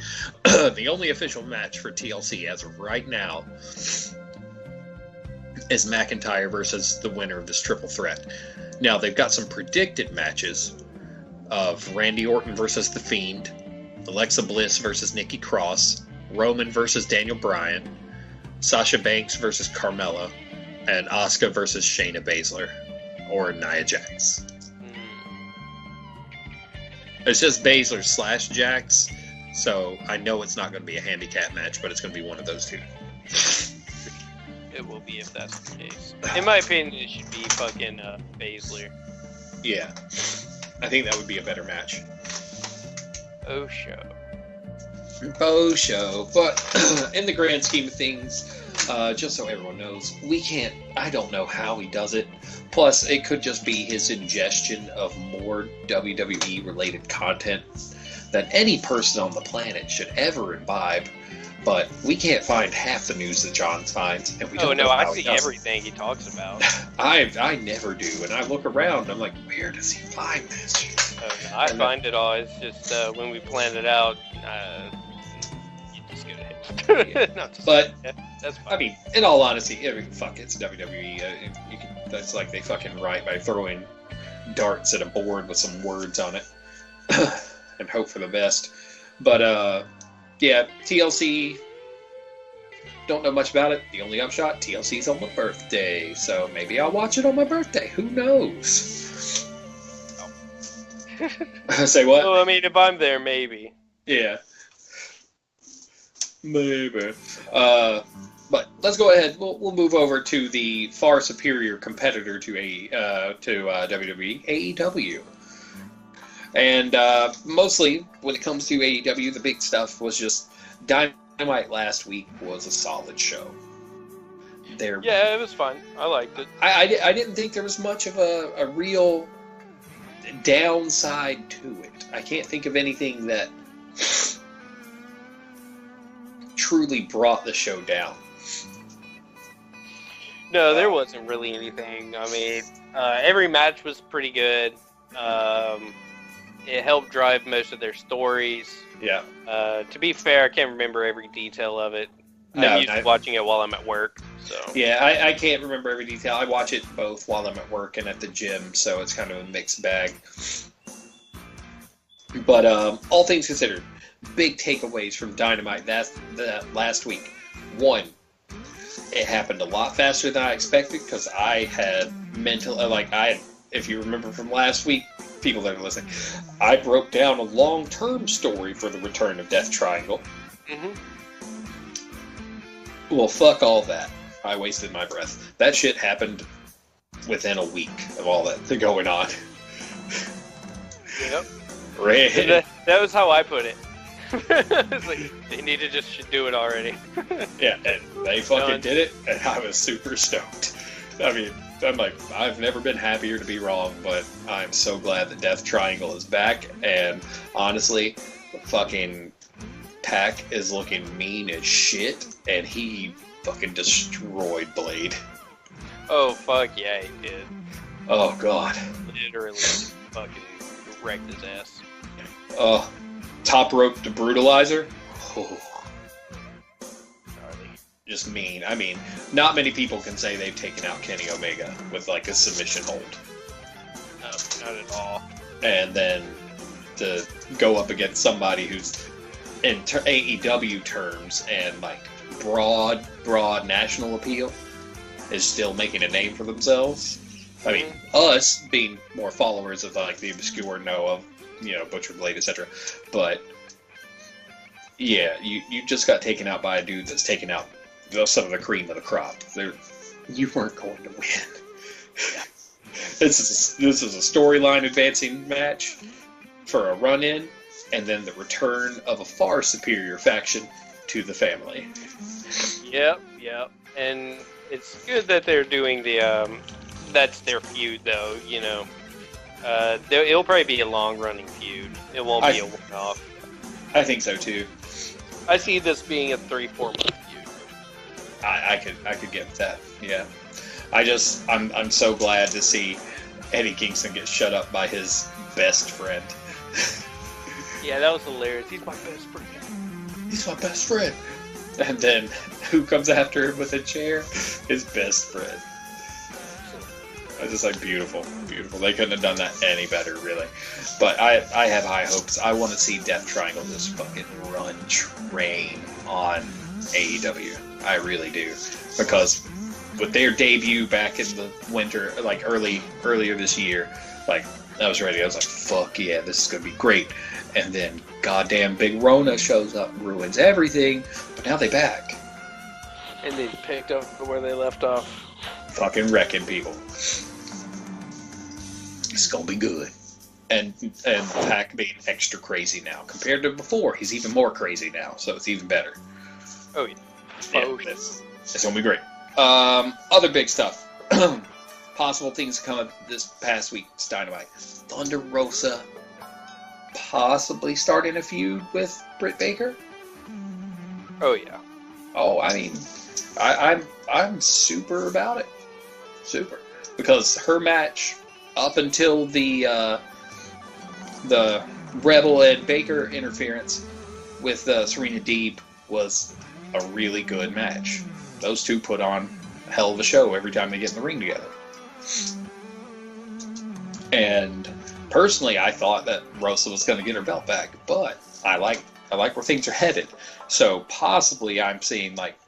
The only official match for TLC as of right now is McIntyre versus the winner of this triple threat. Now, they've got some predicted matches of Randy Orton versus The Fiend, Alexa Bliss versus Nikki Cross, Roman versus Daniel Bryan, Sasha Banks versus Carmella, and Asuka versus Shayna Baszler or Nia Jax. It's just Baszler / Jax, so I know it's not going to be a handicap match, but it's going to be one of those two. It will be if that's the case. In my opinion, it should be fucking Baszler. Yeah. I think that would be a better match. Oh, show. But in the grand scheme of things, just so everyone knows, I don't know how he does it. Plus, it could just be his ingestion of more WWE related content. that any person on the planet should ever imbibe. But we can't find half the news that John finds, and we don't know I how see he does it. everything he talks about. I never do, and I look around, and I'm like, where does he find this? I find it all. It's just when we plan it out, you just go ahead. But that's fine. I mean, in all honesty, fuck, it's WWE. That's like they fucking write by throwing darts at a board with some words on it and hope for the best. But yeah, TLC. Don't know much about it. The only upshot, TLC's on my birthday, so maybe I'll watch it on my birthday. Who knows? Say what? Well, I mean, if I'm there, maybe. Yeah. Maybe. But let's go ahead. We'll move over to the far superior competitor to WWE, AEW. And mostly, when it comes to AEW, the big stuff was just Dynamite last week was a solid show. Yeah, it was fun. I liked it. I didn't think there was much of a real downside to it. I can't think of anything that truly brought the show down. No, there wasn't really anything. I mean, every match was pretty good. It helped drive most of their stories. Yeah. To be fair, I can't remember every detail of it. I'm used to watching it while I'm at work. So. Yeah, I can't remember every detail. I watch it both while I'm at work and at the gym, so it's kind of a mixed bag. But all things considered, big takeaways from Dynamite that last week. One, it happened a lot faster than I expected because I had if you remember from last week, people that are listening, I broke down a long-term story for the return of Death Triangle. Mm-hmm. Well, fuck all that. I wasted my breath. That shit happened within a week of all that going on. Yep. Right. That was how I put it. It's like, they need to just do it already. Yeah, and they fucking did it, and I was super stoked. I mean, I'm like, I've never been happier to be wrong, but I'm so glad that Death Triangle is back, and honestly, fucking Pac is looking mean as shit, and he fucking destroyed Blade. Oh, fuck yeah, he did. Oh, God. Literally fucking wrecked his ass. Oh, top rope to Brutalizer. Oh. Just mean. I mean, not many people can say they've taken out Kenny Omega with like a submission hold. No, not at all. And then to go up against somebody who's in AEW terms and like broad national appeal is still making a name for themselves. I mean, us being more followers of like the obscure know of, Butcher Blade, etc. But yeah, you just got taken out by a dude that's taken out some of the cream of the crop. You weren't going to win. This is a storyline advancing match for a run-in, and then the return of a far superior faction to the family. Yep. And it's good that they're doing the that's their feud, though. It'll probably be a long-running feud. It won't be a one-off. I think so too. I see this being a 3-4 month feud. I could get that. Yeah. I'm so glad to see Eddie Kingston get shut up by his best friend. Yeah, that was hilarious. He's my best friend. He's my best friend. And then who comes after him with a chair? His best friend. I was just like, beautiful. They couldn't have done that any better, really. But I have high hopes. I want to see Death Triangle just fucking run train on AEW. I really do. Because with their debut back in the winter, like earlier this year, like, I was ready. I was like, fuck yeah, this is going to be great. And then goddamn Big Rona shows up, ruins everything. But now they back. And they picked up where they left off. Fucking wrecking people. It's gonna be good. And Pac being extra crazy now. Compared to before, he's even more crazy now, so it's even better. Oh, yeah. It's gonna be great. Other big stuff. Possible things to come up this past week. Dynamite. Thunder Rosa possibly starting a feud with Britt Baker. Oh yeah. Oh, I mean, I'm super about it, super, because her match up until the Rebel and Baker interference with Serena Deeb was a really good match. Those two put on a hell of a show every time they get in the ring together. And personally, I thought that Rosa was going to get her belt back, but I like where things are headed. So possibly I'm seeing like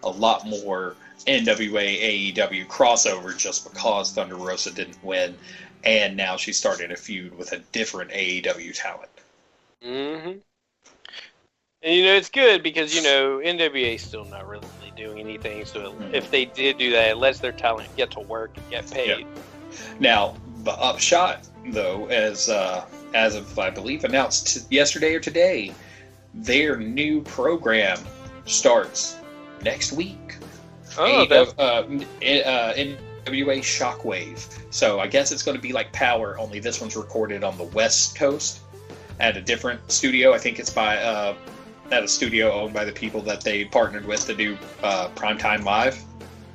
a lot more NWA AEW crossover just because Thunder Rosa didn't win, and now she's starting a feud with a different AEW talent. Mm-hmm. And it's good because NWA's still not really doing anything. So if they did do that, it lets their talent get to work and get paid. Yep. Now the upshot, though, as of I believe announced yesterday or today, their new program starts next week. Oh, NWA Shockwave. So I guess it's going to be like Power, only this one's recorded on the West Coast at a different studio. I think it's by at a studio owned by the people that they partnered with to do Primetime Live.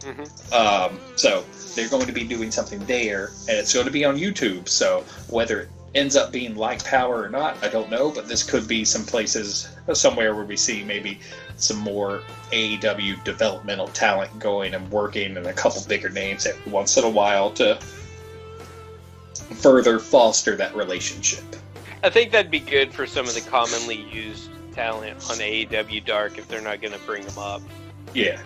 Mm-hmm. So they're going to be doing something there, and it's going to be on YouTube. So whether it ends up being like Power or not, I don't know. But this could be some places, somewhere where we see maybe some more AEW developmental talent going and working, and a couple bigger names every once in a while to further foster that relationship. I think that'd be good for some of the commonly used talent on AEW Dark if they're not going to bring them up. Yeah.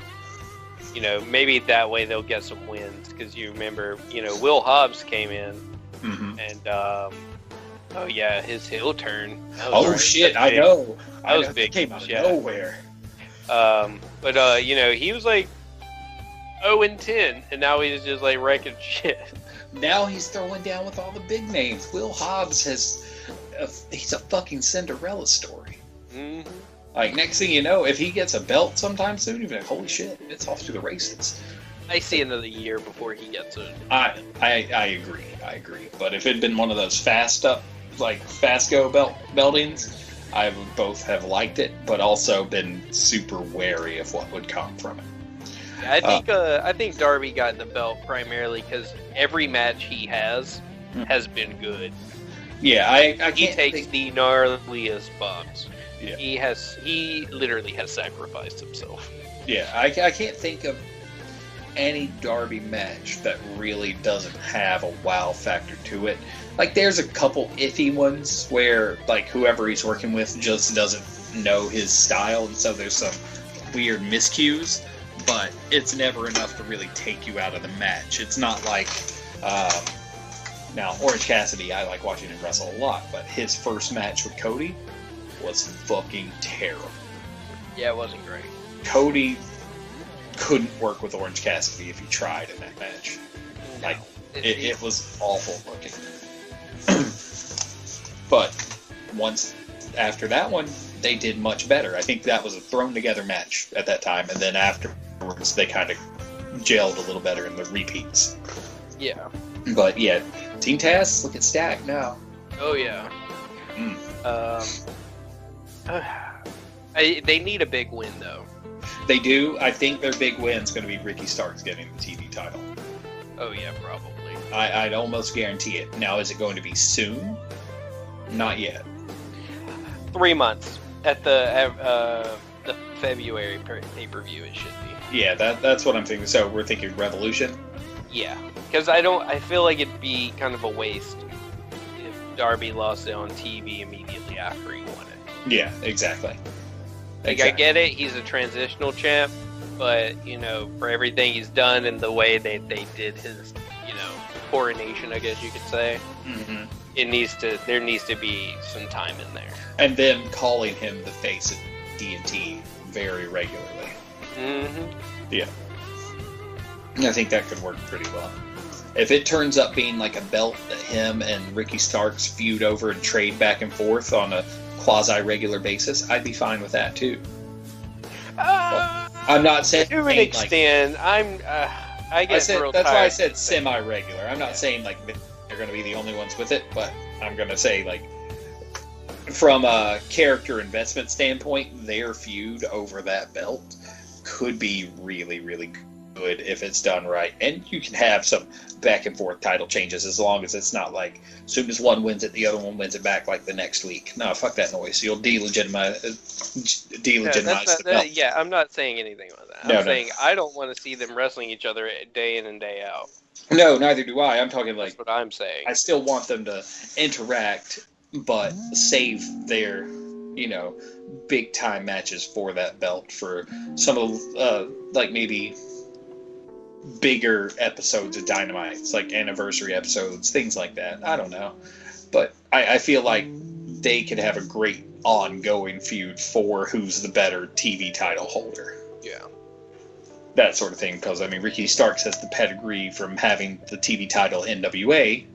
Maybe that way they'll get some wins, because you remember, Will Hobbs came in, mm-hmm. and his heel turn. Shit, I know. That was big. Came out of nowhere. But he was like 0-10, and now he's just like wrecking shit. Now he's throwing down with all the big names. Will Hobbs he's a fucking Cinderella story. Mm-hmm. Like, next thing you know, if he gets a belt sometime soon, you'll be like, holy shit, it's off to the races. I see another year before he gets it. I agree. But if it had been one of those fast go beltings, I would both have liked it, but also been super wary of what would come from it. I think Darby got the belt primarily because every match he has been good. Yeah, he takes the gnarliest bumps. Yeah. He literally has sacrificed himself. Yeah, I can't think of any Darby match that really doesn't have a wow factor to it. Like, there's a couple iffy ones where, like, whoever he's working with just doesn't know his style, and so there's some weird miscues, but it's never enough to really take you out of the match. It's not like, now, Orange Cassidy, I like watching him wrestle a lot, but his first match with Cody was fucking terrible. Yeah, it wasn't great. Cody couldn't work with Orange Cassidy if he tried in that match. No, like, it was awful looking. But once after that one, they did much better. I think that was a thrown together match at that time, and then afterwards they kind of gelled a little better in the repeats. Yeah. But yeah, Team Taz, look at Stack now. Oh yeah. They need a big win though. They do. I think their big win's going to be Ricky Starks getting the TV title. Oh yeah, probably. I'd almost guarantee it. Now, is it going to be soon? Not yet. 3 months at the February pay-per-view. It should be. Yeah, that's what I'm thinking. So we're thinking Revolution. Yeah, because I feel like it'd be kind of a waste if Darby lost it on TV immediately after he won it. Yeah, exactly. Like, I get it, he's a transitional champ, but, for everything he's done and the way they did his, coronation, I guess you could say, mm-hmm. There needs to be some time in there. And then calling him the face of D&T very regularly. Mm-hmm. Yeah. I think that could work pretty well. If it turns up being like a belt that him and Ricky Starks feud over and trade back and forth on a quasi-regular basis, I'd be fine with that too. I'm not saying to an extent. I guess that's why I said semi-regular. I'm not saying like they're going to be the only ones with it, but I'm going to say like from a character investment standpoint, their feud over that belt could be really, really good if it's done right. And you can have some back and forth title changes as long as it's not like as soon as one wins it, the other one wins it back like the next week. No, fuck that noise. You'll delegitimize the belt. Yeah, I'm not saying anything about that. I'm saying I don't want to see them wrestling each other day in and day out. No, neither do I. I'm talking like... That's what I'm saying. I still want them to interact, but save their, big time matches for that belt for some of like maybe bigger episodes of Dynamite, like anniversary episodes, things like that. I don't know, but I feel like they could have a great ongoing feud for who's the better TV title holder. Yeah, that sort of thing. Because Ricky Starks has the pedigree from having the TV title NWA.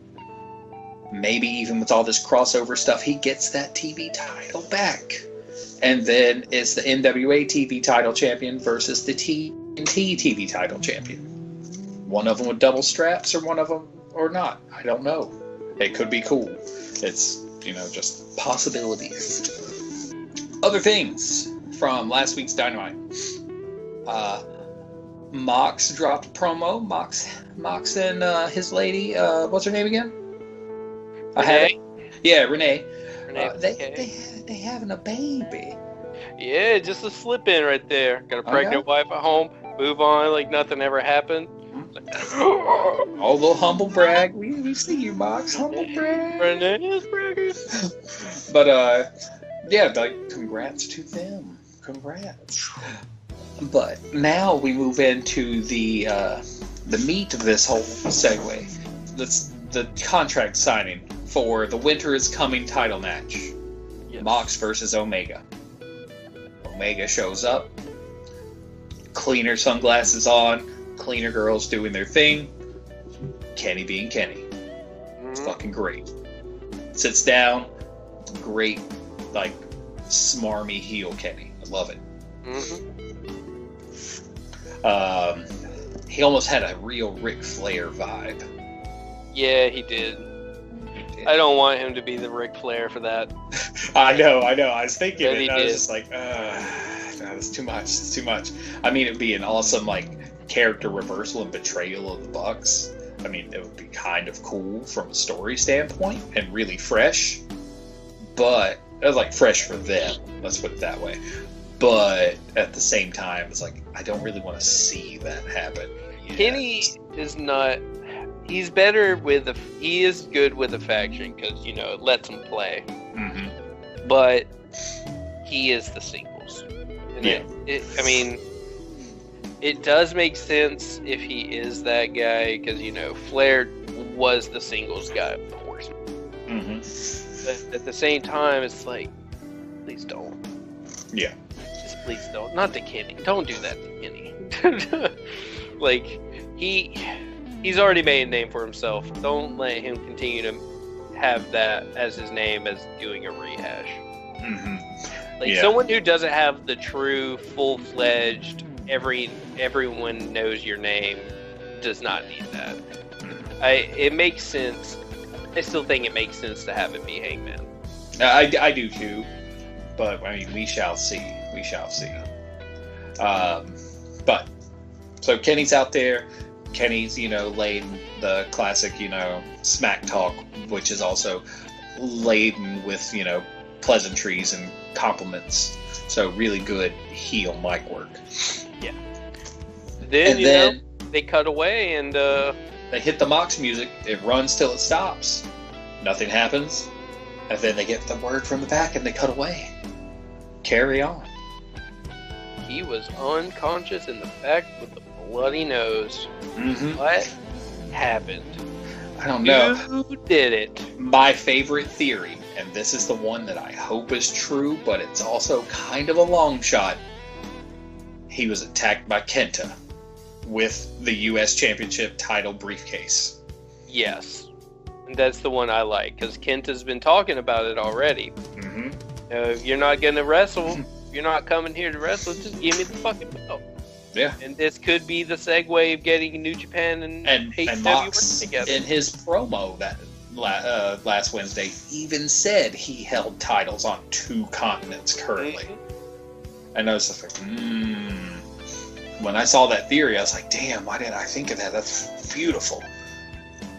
Maybe even with all this crossover stuff, he gets that TV title back. And then it's the NWA TV title champion versus the TNT TV title champion. One of them with double straps, or one of them or not. I don't know. It could be cool. It's, just possibilities. Other things from last week's Dynamite. Mox dropped a promo. Mox and his lady, what's her name again? Renee? Renee. Renee. They having a baby. Yeah, just a slip in right there. Got a pregnant wife at home. Move on like nothing ever happened. Oh, little humble brag. We see you, Mox. Humble brag. Renee is bragging. But congrats to them. Congrats. But now we move into the meat of this whole segue. That's the contract signing for the Winter is Coming title match. Yes. Mox versus Omega. Omega shows up. Cleaner sunglasses on. Cleaner girls doing their thing. Kenny being Kenny. It's fucking great. Sits down. Great, smarmy heel Kenny. I love it. He almost had a real Ric Flair vibe. Yeah, he did. I don't want him to be the Ric Flair for that. I know. I was thinking it, and I was just like, that's too much. It's too much. It'd be an awesome, character reversal and betrayal of the Bucks. It would be kind of cool from a story standpoint and really fresh. But, it was fresh for them. Let's put it that way. But, at the same time, it's I don't really want to see that happen. Yet. Kenny is not... He's better he is good with a faction because, it lets him play. Mm-hmm. But he is the singles. And it does make sense if he is that guy because, Flair was the singles guy of the Horsemen. Mm-hmm. But at the same time, it's please don't. Yeah. Just please don't. Not to Kenny. Don't do that to Kenny. He's already made a name for himself. Don't let him continue to have that as his name as doing a rehash. Mm-hmm. Someone who doesn't have the true, full-fledged, everyone knows your name does not need that. It makes sense. I still think it makes sense to have it be Hangman. I do too. But, we shall see. We shall see. So Kenny's out there. Kenny's, laden the classic, smack talk, which is also laden with, pleasantries and compliments. So really good heel mic work. Yeah. Then, they cut away and... They hit the Mox music. It runs till it stops. Nothing happens. And then they get the word from the back and they cut away. Carry on. He was unconscious in the back with the bloody nose. Mm-hmm. What happened? I don't know. Who did it? My favorite theory, and this is the one that I hope is true, but it's also kind of a long shot. He was attacked by Kenta with the U.S. Championship title briefcase. Yes. And that's the one I like, because Kenta's been talking about it already. Mm-hmm. If you're not going to wrestle, you're not coming here to wrestle, just give me the fucking belt. Yeah. And this could be the segue of getting New Japan and Mox together. In his promo last Wednesday even said he held titles on 2 continents currently. And I was just like, When I saw that theory, I was like, damn, why didn't I think of that? That's beautiful.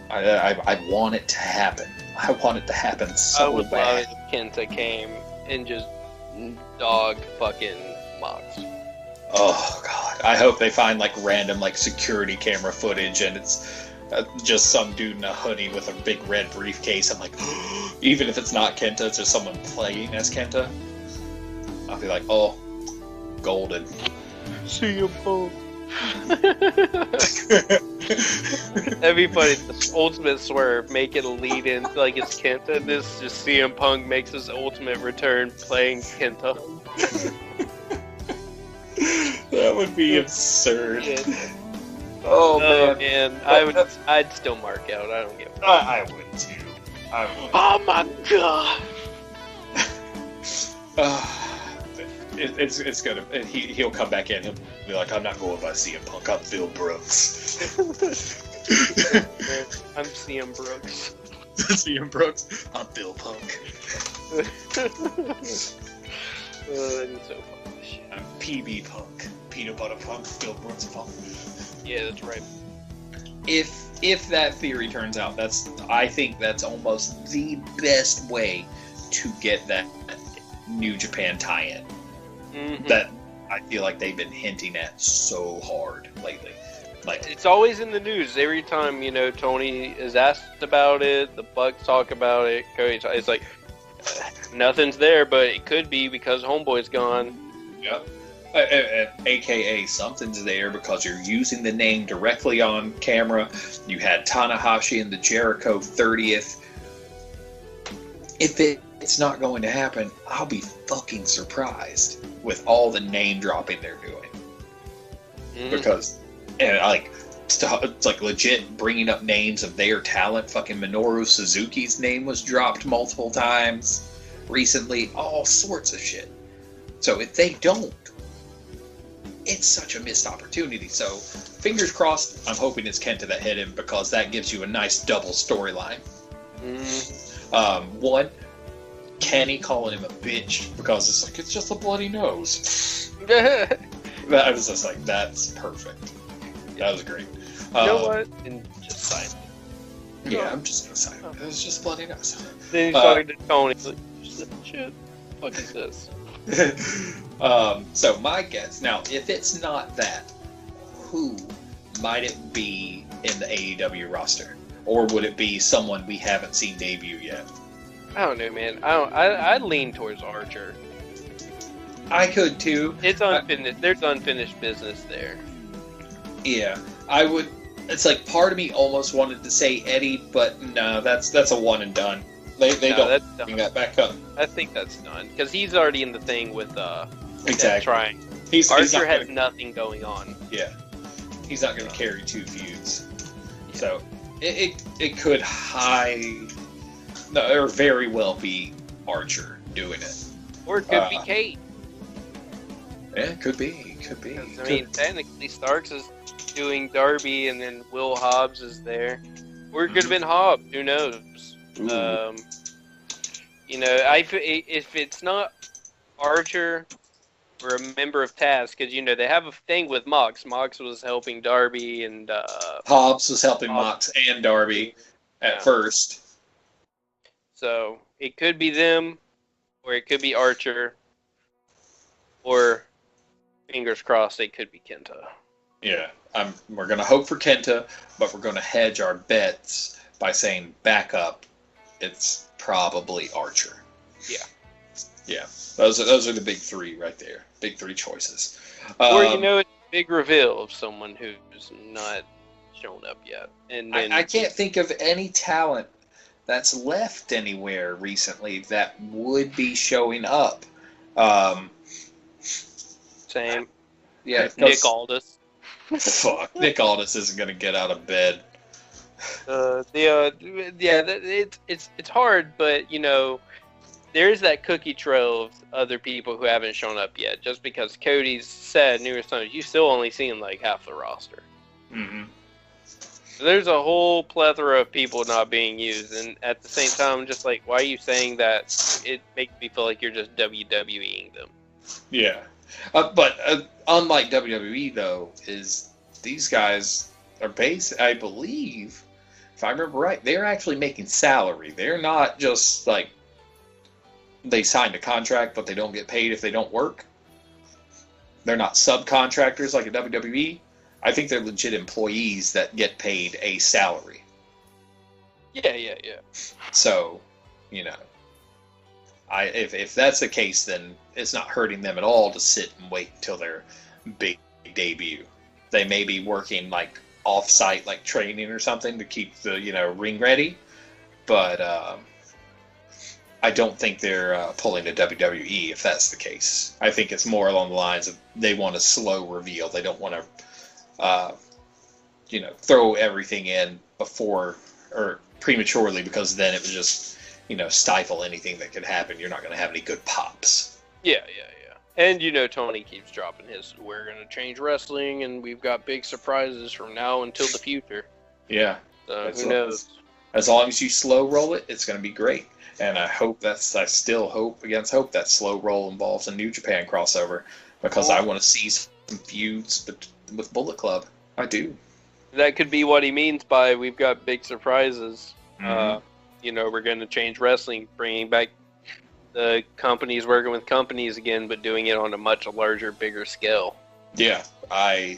I want it to happen. I want it to happen so I would bad. love if Kenta came and just dog fucking Mox. Oh god! I hope they find like random like security camera footage, and it's just some dude in a hoodie with a big red briefcase. I'm like, even if it's not Kenta, it's just someone playing as Kenta. I'll be like, oh, golden. See you, Punk. That'd be funny. The ultimate swerve, make it a lead in like it's Kenta. This just CM Punk makes his ultimate return playing Kenta. That would be absurd. Yeah. Oh man, I'd still mark out. I don't give a fuck. I would too. I would. Oh my god. It's gonna. He'll come back in. He'll be like, "I'm not going by CM Punk. I'm Phil Brooks." I'm CM Brooks. CM Brooks. I'm Phil Punk. That's so funny. I'm PB Punk. Peanut Butter Punk. Phil Brooks Punk. Yeah, that's right. If that theory turns out, I think that's almost the best way to get that New Japan tie-in. Mm-hmm. That I feel like they've been hinting at so hard lately. Like it's always in the news every time Tony is asked about it. The Bucks talk about it. It's like nothing's there, but it could be because Homeboy's gone. Yep. AKA something's there because you're using the name directly on camera. You had Tanahashi in the Jericho 30th. If it's not going to happen, I'll be fucking surprised with all the name dropping they're doing. Mm-hmm. Because, it's like legit bringing up names of their talent. Fucking Minoru Suzuki's name was dropped multiple times recently. All sorts of shit. So if they don't, it's such a missed opportunity. So fingers crossed, I'm hoping it's Kenta that hit him because that gives you a nice double storyline. One, Kenny calling him a bitch because it's like, it's just a bloody nose. I was just like, that's perfect. That was great. You know what? And just sign it. Yeah, I'm just gonna sign it. It was just a bloody nose. Then he's talking to Tony. He's like, shit, what is this? So my guess, now, if it's not that, who might it be in the AEW roster? Or would it be someone we haven't seen debut yet? I don't know, man. I lean towards Archer. I could too. It's unfinished. There's unfinished business there. Yeah, I would. It's like part of me almost wanted to say Eddie, but no, that's a one and done. They don't bring that back up. I think that's done because he's already in the thing with exactly. Trying. Archer has nothing going on. Yeah, he's not going to carry 2 feuds. Yeah. So it could or very well be Archer doing it, or it could be Kate. Yeah, it could be. I mean, technically Starks is doing Darby, and then Will Hobbs is there, or it could have been Hobbs. Who knows? If it's not Archer or a member of Taz, because they have a thing with Mox. Mox was helping Darby, and Hobbs was helping Mox and Darby at first. So it could be them, or it could be Archer, or fingers crossed, it could be Kenta. Yeah, we're gonna hope for Kenta, but we're gonna hedge our bets by saying backup. It's probably Archer. Yeah. Those are the big 3 right there. Big 3 choices. Or it's a big reveal of someone who's not shown up yet. And then, I can't think of any talent that's left anywhere recently that would be showing up. Same. Yeah, Nick Aldis. Fuck, Nick Aldis isn't gonna get out of bed. It's hard, but there's that cookie trove of other people who haven't shown up yet. Just because Cody's said numerous times, you've still only seen like half the roster. Mm-hmm. There's a whole plethora of people not being used, and at the same time, I'm just like, why are you saying that? It makes me feel like you're just WWEing them. Yeah. But unlike WWE, though, is these guys are based, I believe, if I remember right, they're actually making salary. They're not just like they signed a contract, but they don't get paid if they don't work. They're not subcontractors like a WWE. I think they're legit employees that get paid a salary. Yeah. So, if that's the case, then it's not hurting them at all to sit and wait until their big debut. They may be working like off-site, like training or something to keep the ring ready, but I don't think they're pulling a WWE if that's the case. I think it's more along the lines of they want a slow reveal. They don't want to, throw everything in before or prematurely, because then it would just, stifle anything that could happen. You're not going to have any good pops. Yeah. And Tony keeps dropping his, we're going to change wrestling, and we've got big surprises from now until the future. Yeah. So who knows? As long as you slow roll it, it's going to be great. And I still hope against hope that slow roll involves a New Japan crossover, because I want to see some feuds with Bullet Club. I do. That could be what he means by we've got big surprises. Mm-hmm. We're going to change wrestling, bringing back the companies working with companies again, but doing it on a much larger, bigger scale. Yeah, I'm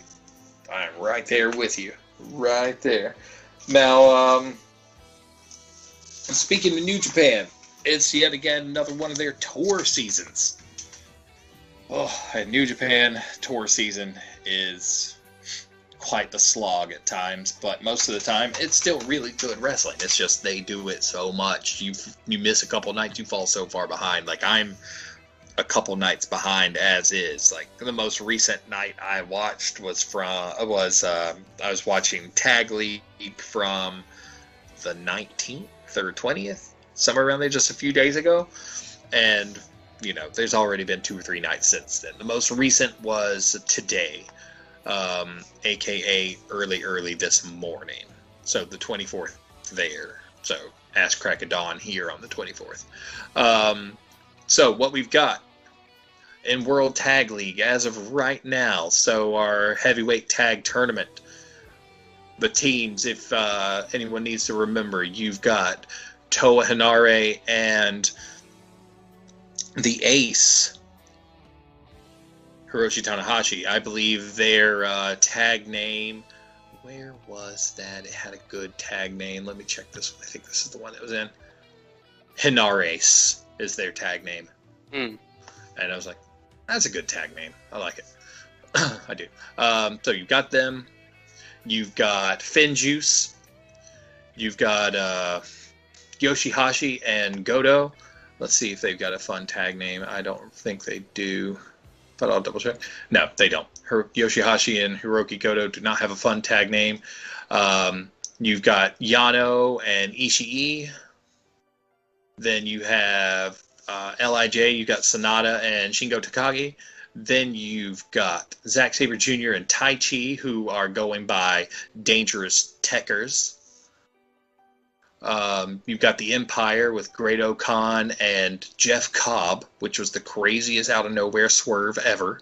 right there with you. Right there. Now, speaking of New Japan, it's yet again another one of their tour seasons. Oh, and New Japan tour season is quite the slog at times, but most of the time it's still really good wrestling. It's just they do it so much. You miss a couple nights, you fall so far behind. Like, I'm a couple nights behind as is. Like, the most recent night I watched I was watching Tag League from the 19th or 20th, somewhere around there, just a few days ago, and there's already been 2 or 3 nights since then. The most recent was today, aka early this morning, so the 24th there, so ass crack of dawn here on the 24th. So what we've got in World Tag League as of right now, so our heavyweight tag tournament, the teams, if anyone needs to remember, you've got Toa Hinare and the Ace, Hiroshi Tanahashi. I believe their tag name, where was that? It had a good tag name. Let me check this one. I think this is the one that was in. Hinares is their tag name. And I was like, that's a good tag name. I like it. I do. So you've got them. You've got Finjuice. You've got Yoshihashi and Goto. Let's see if they've got a fun tag name. I don't think they do, but I'll double check. No, they don't. Yoshihashi and Hiroki Goto do not have a fun tag name. You've got Yano and Ishii. Then you have LIJ. You've got Sonata and Shingo Takagi. Then you've got Zack Sabre Jr. and Tai Chi, who are going by Dangerous Techers. You've got the Empire with Great-O-Khan and Jeff Cobb, which was the craziest out-of-nowhere swerve ever.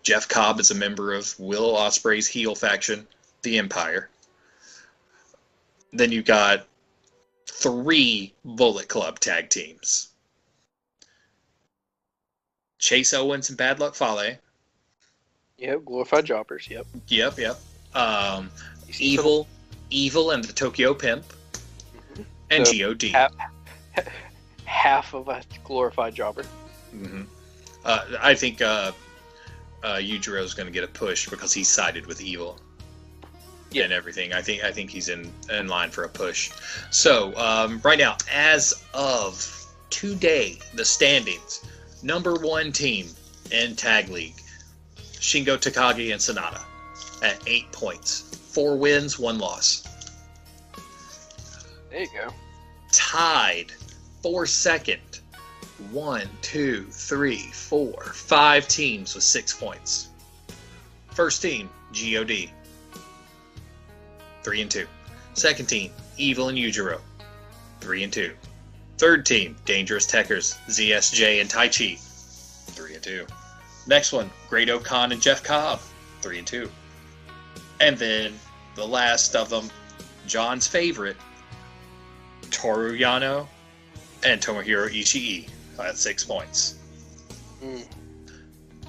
Jeff Cobb is a member of Will Ospreay's heel faction, the Empire. Then you've got 3 Bullet Club tag teams. Chase Owens and Bad Luck Fale. Yep, glorified jobbers, yep. Yep. Evil and the Tokyo Pimp. Mm-hmm. And so B.o.D. Half of a glorified jobber. Mm-hmm. I think Yujiro's going to get a push because he sided with Evil. Yeah. And everything. I think he's in line for a push. So, right now, as of today, the standings, number 1 team in Tag League, Shingo Takagi and Sonata at 8 points. 4 wins, 1 loss. There you go. Tied for second. 1, 2, 3, 4, 5 teams with 6 points. First team, B.o.D. 3-2. Second team, Evil and Yujiro, 3-2. Third team, Dangerous Techers, ZSJ and Tai Chi, 3-2. Next one, Great Okan and Jeff Cobb, 3-2. And then the last of them, John's favorite, Toru Yano and Tomohiro Ishii at 6 points.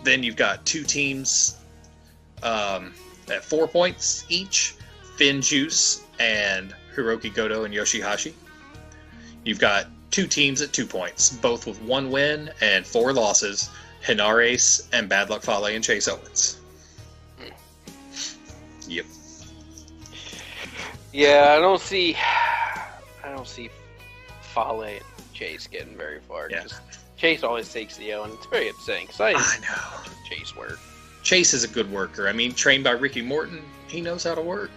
Then you've got two teams at 4 points each, Finn Juice and Hiroki Goto and Yoshihashi. You've got two teams at 2 points, both with 1 win and 4 losses, Hinares and Bad Luck Fale and Chase Owens. Yep. Yeah, I don't see Fale and Chase getting very far. Yeah. Just, Chase always takes the L, and it's very upsetting because I know. Chase work. Chase is a good worker. I mean, trained by Ricky Morton, he knows how to work.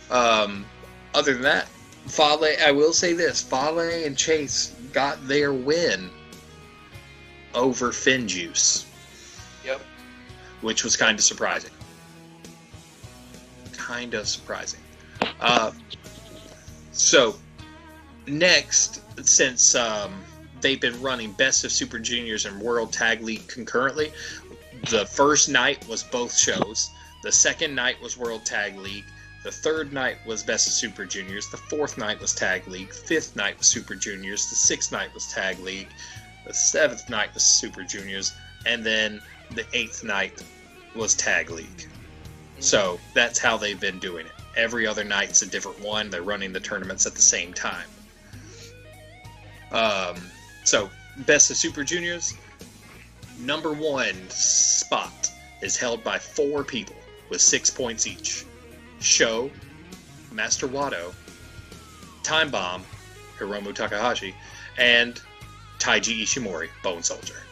Other than that, Fale, I will say this, Fale and Chase got their win over Finn Juice. Yep. Which was kind of surprising. So, next, since they've been running Best of Super Juniors and World Tag League concurrently, the first night was both shows. The second night was World Tag League. The third night was Best of Super Juniors. The fourth night was Tag League. Fifth night was Super Juniors. The sixth night was Tag League. The seventh night was Super Juniors. And then the eighth night was Tag League. So that's how they've been doing it. Every other night's a different one. They're running the tournaments at the same time. So, Best of Super Juniors, number 1 spot is held by 4 people with 6 points each. Sho, Master Wado, Time Bomb, Hiromu Takahashi, and Taiji Ishimori, Bone Soldier.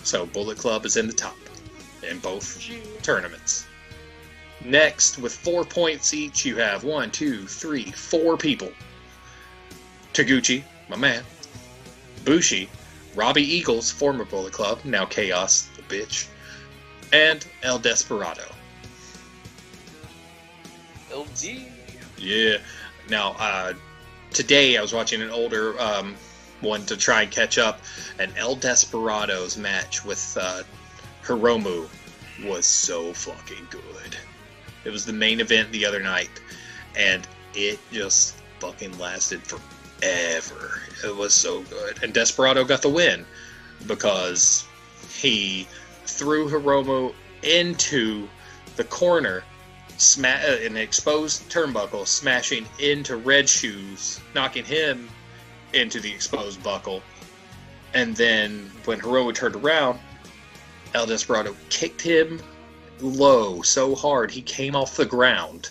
So, Bullet Club is in the top in both tournaments. Next, with 4 points each, you have 4 people. Taguchi, my man. Bushi, Robbie Eagles, former Bullet Club, now Chaos, the bitch. And El Desperado. LD. Yeah. Now, today I was watching an older one to try and catch up, and El Desperado's match with Hiromu was so fucking good. It was the main event the other night, and it just fucking lasted forever. It was so good. And Desperado got the win because he threw Hiromu into the corner, an exposed turnbuckle, smashing into Red Shoes, knocking him into the exposed buckle. And then when Hiromu turned around, El Desperado kicked him low so hard he came off the ground.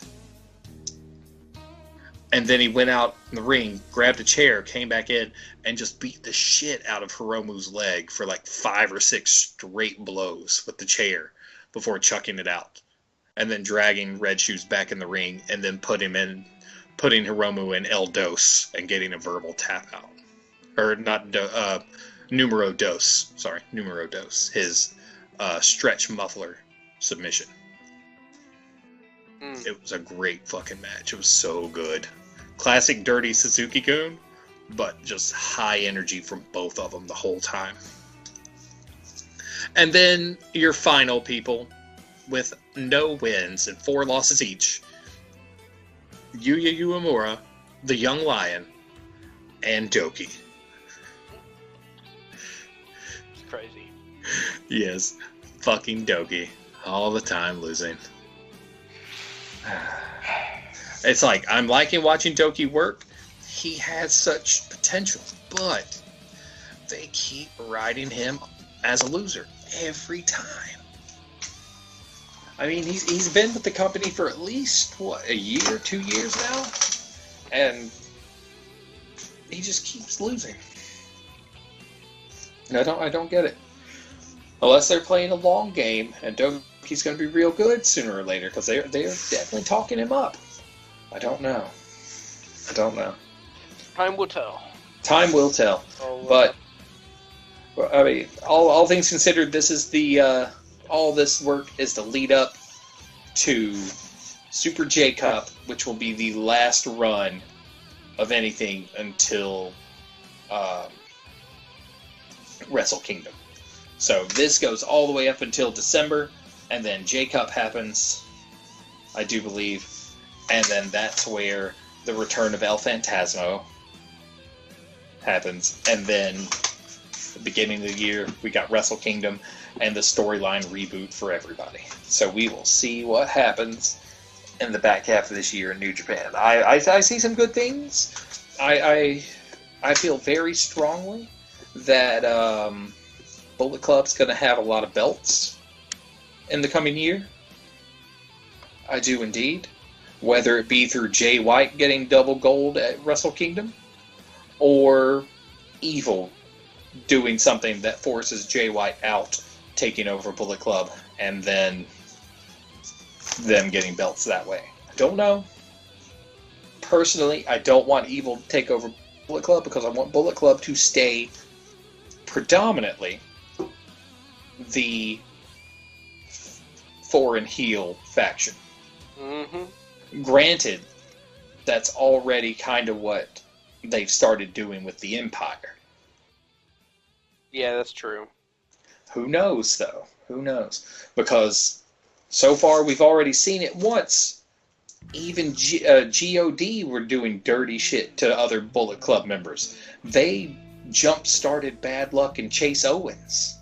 And then he went out in the ring, grabbed a chair, came back in, and just beat the shit out of Hiromu's leg for like 5 or 6 straight blows with the chair before chucking it out. And then dragging Red Shoes back in the ring, and then putting Hiromu in El Dos and getting a verbal tap out. Or not, Numero Dos. Sorry, Numero Dos. His stretch muffler submission. It was a great fucking match. It was so good. Classic dirty Suzuki-gun, but just high energy from both of them the whole time. And then your final people with no wins and 4 losses each. Yuya Uemura, the Young Lion, and Doki. It's crazy. Yes, fucking Doki. All the time losing. It's like, I'm liking watching Doki work. He has such potential, but they keep riding him as a loser every time. I mean, he's been with the company for at least, a year, 2 years now? And he just keeps losing. And I don't get it. Unless they're playing a long game, and Doki's going to be real good sooner or later, because they're definitely talking him up. I don't know. Time will tell. Time will tell. But, I mean, all things considered, this is the all this work is the lead up to Super J Cup, which will be the last run of anything until Wrestle Kingdom. So this goes all the way up until December, and then J Cup happens, I do believe, and then that's where the return of El Phantasmo happens, and then the beginning of the year we got Wrestle Kingdom and the storyline reboot for everybody. So we will see what happens in the back half of this year in New Japan. I see some good things. I feel very strongly that Bullet Club's going to have a lot of belts in the coming year. I do indeed. Whether it be through Jay White getting double gold at Wrestle Kingdom, or Evil doing something that forces Jay White out, taking over Bullet Club, and then them getting belts that way. I don't know. Personally, I don't want Evil to take over Bullet Club because I want Bullet Club to stay predominantly the foreign heel faction. Mm-hmm. Granted, that's already kind of what they've started doing with the Empire. Yeah, that's true. Who knows, though? Who knows? Because so far we've already seen it once. Even B.o.D were doing dirty shit to other Bullet Club members. They jump-started Bad Luck and Chase Owens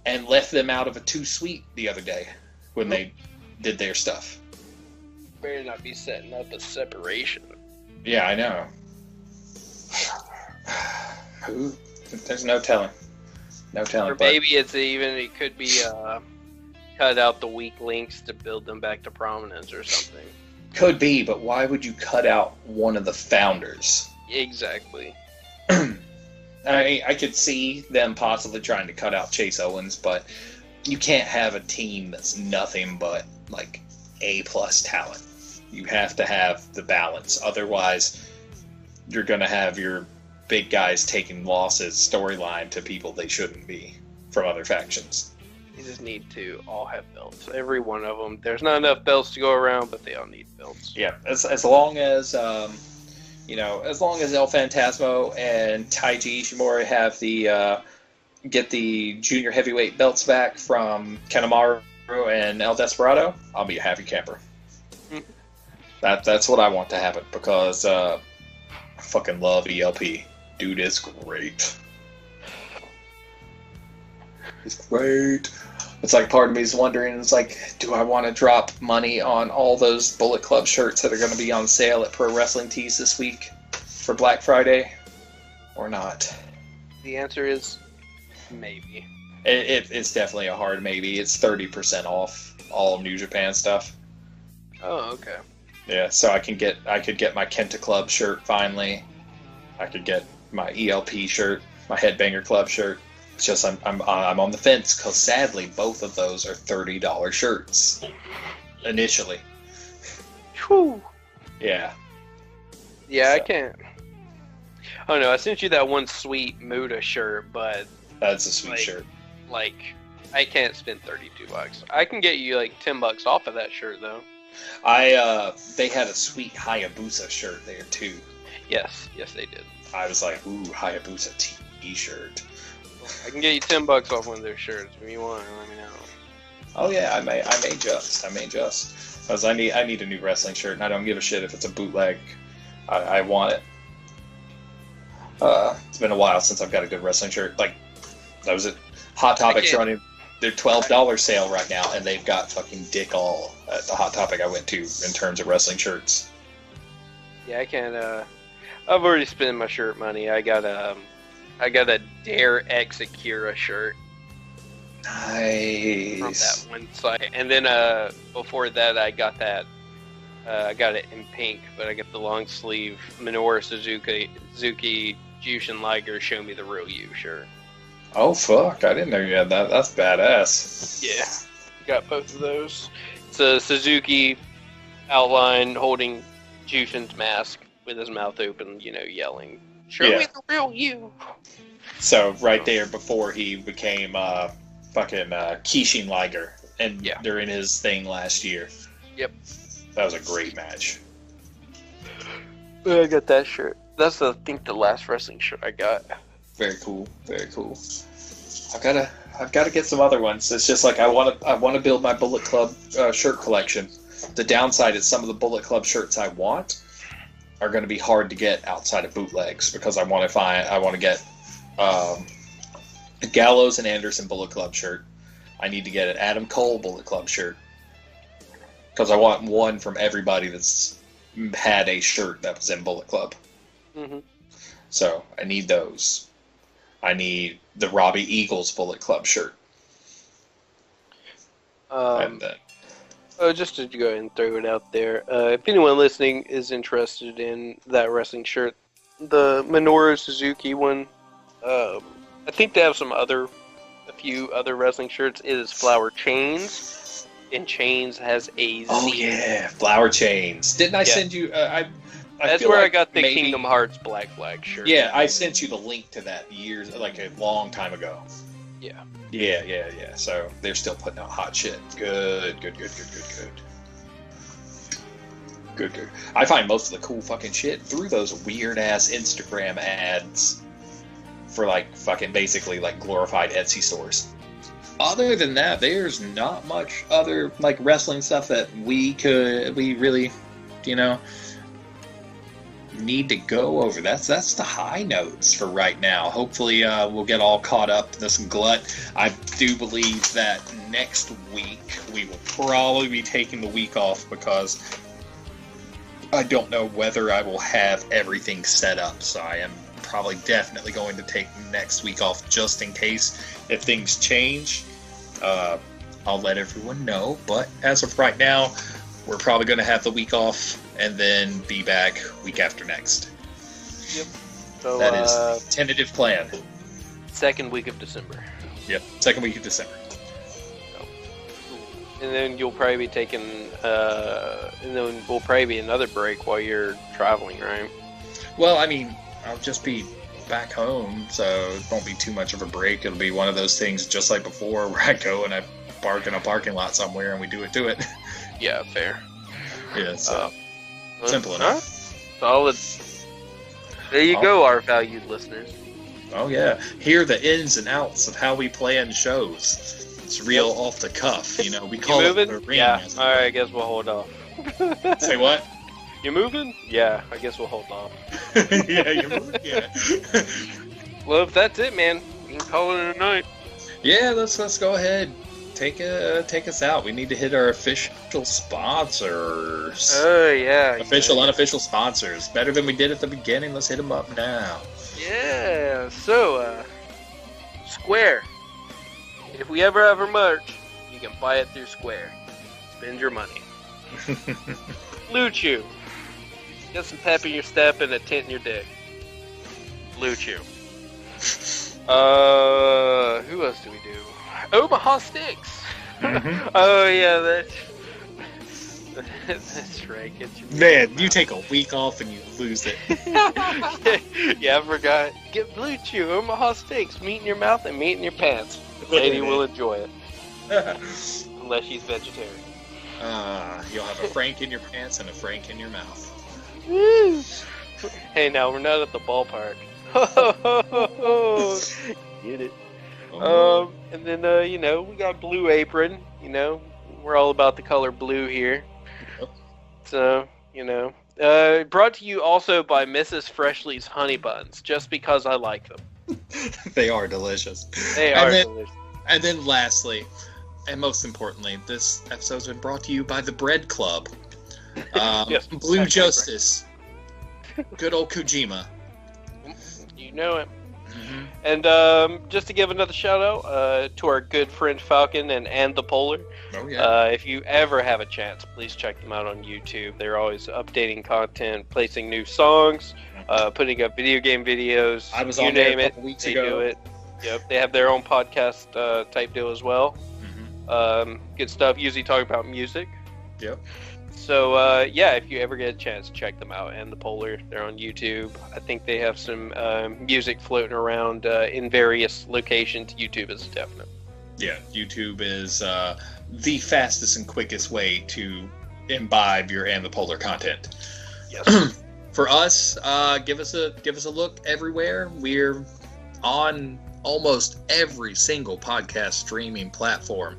and left them out of a 2-suite the other day when they did their stuff. Better not be setting up a separation. Yeah, I know. Who? There's no telling. No telling. Or maybe it could be cut out the weak links to build them back to prominence or something. Could be, but why would you cut out one of the founders? Exactly. I could see them possibly trying to cut out Chase Owens, but you can't have a team that's nothing but like A-plus talent. You have to have the balance. Otherwise, you're going to have your big guys taking losses storyline to people they shouldn't be from other factions. You just need to all have belts. Every one of them. There's not enough belts to go around, but they all need belts. Yeah, as long as as long as El Phantasmo and Taiji Ishimori have the get the junior heavyweight belts back from Kanemaru and El Desperado, I'll be a happy camper. Mm-hmm. That's what I want to happen because I fucking love ELP. Dude is great. He's great. It's like part of me is wondering, it's like, do I want to drop money on all those Bullet Club shirts that are going to be on sale at Pro Wrestling Tees this week for Black Friday, or not? The answer is maybe. It's definitely a hard maybe. It's 30% off all New Japan stuff. Oh, okay. Yeah, so I could get my Kenta Club shirt finally. I could get my ELP shirt, my Headbanger Club shirt. It's just I'm on the fence because sadly both of those are $30 shirts initially. Whew. Yeah. Yeah, So. I can't. Oh no, I sent you that one sweet Muda shirt, but That's a sweet shirt. like I can't spend $32. I can get you like $10 off of that shirt though. They had a sweet Hayabusa shirt there too. Yes, they did. I was like, ooh, Hayabusa t-shirt. I can get you $10 off one of their shirts if you want. Let me know. Oh yeah, I may just. Because I need a new wrestling shirt, and I don't give a shit if it's a bootleg. I want it. It's been a while since I've got a good wrestling shirt. Like, that was it. Hot Topic's running their $12 sale right now, and they've got fucking dick all at the Hot Topic I went to in terms of wrestling shirts. Yeah, I can't. I've already spent my shirt money. I got a Dare X Akira shirt. Nice. From that one site, and then before that, I got that. I got it in pink, but I got the long sleeve Minoru Suzuki Jushin Liger Show Me the Real You shirt. Oh fuck! I didn't know you had that. That's badass. Yeah, got both of those. It's a Suzuki outline holding Jushin's mask with his mouth open, yelling, "Show me the real you." So right there, before he became fucking Kishin Liger, and during his thing last year. Yep. That was a great match. I got that shirt. That's I think the last wrestling shirt I got. Very cool. Very cool. I've gotta get some other ones. It's just like I want to build my Bullet Club shirt collection. The downside is some of the Bullet Club shirts I want are going to be hard to get outside of bootlegs because I want to get a Gallows and Anderson Bullet Club shirt. I need to get an Adam Cole Bullet Club shirt because I want one from everybody that's had a shirt that was in Bullet Club. Mm-hmm. So I need those. I need the Robbie Eagles Bullet Club shirt. Just to go ahead and throw it out there, if anyone listening is interested in that wrestling shirt, the Minoru Suzuki one, I think they have a few other wrestling shirts. It is Flower Chains, and Chains has a Z. Oh yeah, Flower Chains. Didn't I send you? That's where I got the Kingdom Hearts Black Flag shirt. Yeah, I sent you the link to that like a long time ago. Yeah. Yeah. So they're still putting out hot shit. Good. I find most of the cool fucking shit through those weird ass Instagram ads for like fucking basically like glorified Etsy stores. Other than that, there's not much other like wrestling stuff that we really, need to go over. That's the high notes for right now. Hopefully we'll get all caught up in this glut. I do believe that next week we will probably be taking the week off because I don't know whether I will have everything set up, so I am probably definitely going to take next week off just in case if things change. I'll let everyone know, but as of right now we're probably going to have the week off and then be back week after next. Yep. So that is the tentative plan. Second week of December. Yep, second week of December. And then you'll probably be taking, and then we'll probably be another break while you're traveling, right? Well, I mean, I'll just be back home, so it won't be too much of a break. It'll be one of those things just like before where I go and I park in a parking lot somewhere and we do it to it. Yeah, fair. Yeah, so simple enough. Solid. There you go, our valued listeners. Oh yeah, hear the ins and outs of how we plan shows. It's real off the cuff, we call it the ring. Yeah, alright, I guess we'll hold off. Say what? You moving? Yeah, I guess we'll hold off. Yeah, you're moving? Yeah. Well, if that's it, man, we can call it a night. Yeah, let's go ahead. Take us out. We need to hit our official sponsors. Oh, yeah. Official, unofficial sponsors. Better than we did at the beginning. Let's hit them up now. Yeah, so, Square. If we ever have our merch, you can buy it through Square. Spend your money. Blue Chew. Get some pep in your step and a tint in your dick. Blue Chew. Who else do we do? Omaha Sticks. Mm-hmm. Oh yeah, that's right. Get your Man, you take a week off and you lose it. Yeah, I forgot. Get Blue Chew, Omaha Steaks. Meat in your mouth and meat in your pants. The lady will enjoy it. Unless she's vegetarian. You'll have a Frank in your pants and a Frank in your mouth. Woo! Hey, now we're not at the ballpark. Get it? And then we got Blue Apron. We're all about the color blue here. Yep. So brought to you also by Mrs. Freshly's Honey Buns, just because I like them. They are delicious. They are delicious. And then lastly, and most importantly, this episode's been brought to you by the Bread Club. Yes, Blue Justice. Good old Kojima. You know it. Mm-hmm. And just to give another shout out to our good friend Falcon and the Polar. Oh yeah. If you ever have a chance, please check them out on YouTube. They're always updating content, placing new songs, putting up video game videos. I was you on there name a couple weeks ago. They do it. Yep, they have their own podcast type deal as well. Mm-hmm. Good stuff. Usually talk about music. Yep. So if you ever get a chance, check them out. And the Polar, they're on YouTube. I think they have some music floating around in various locations. YouTube is definite. Yeah, YouTube is the fastest and quickest way to imbibe your and the polar content. Yes. For us, give us a look everywhere. We're on almost every single podcast streaming platform.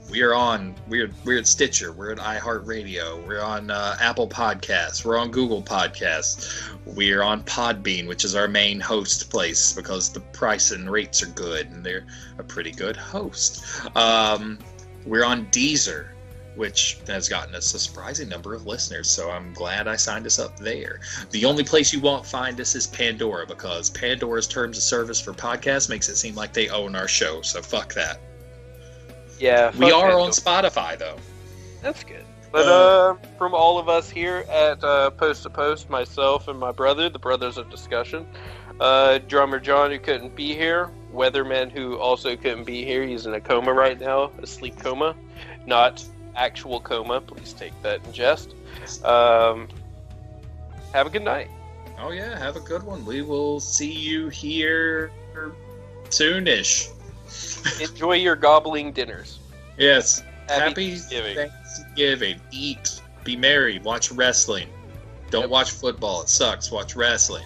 We're at Stitcher, we're at iHeartRadio, we're on Apple Podcasts, we're on Google Podcasts, we're on Podbean, which is our main host place because the price and rates are good and they're a pretty good host. We're on Deezer, which has gotten us a surprising number of listeners, so I'm glad I signed us up there. The only place you won't find us is Pandora, because Pandora's terms of service for podcasts makes it seem like they own our show, so fuck that. Yeah. We are on Spotify, though. That's good. But from all of us here at Post to Post, myself and my brother, the Brothers of Discussion, drummer John, who couldn't be here, Weatherman, who also couldn't be here, he's in a coma right now, a sleep coma, not actual coma, please take that in jest. Have a good night. Oh yeah, have a good one. We will see you here soonish. Enjoy your gobbling dinners. Yes. Happy Thanksgiving. Eat. Be merry. Watch wrestling. Don't watch football. It sucks. Watch wrestling.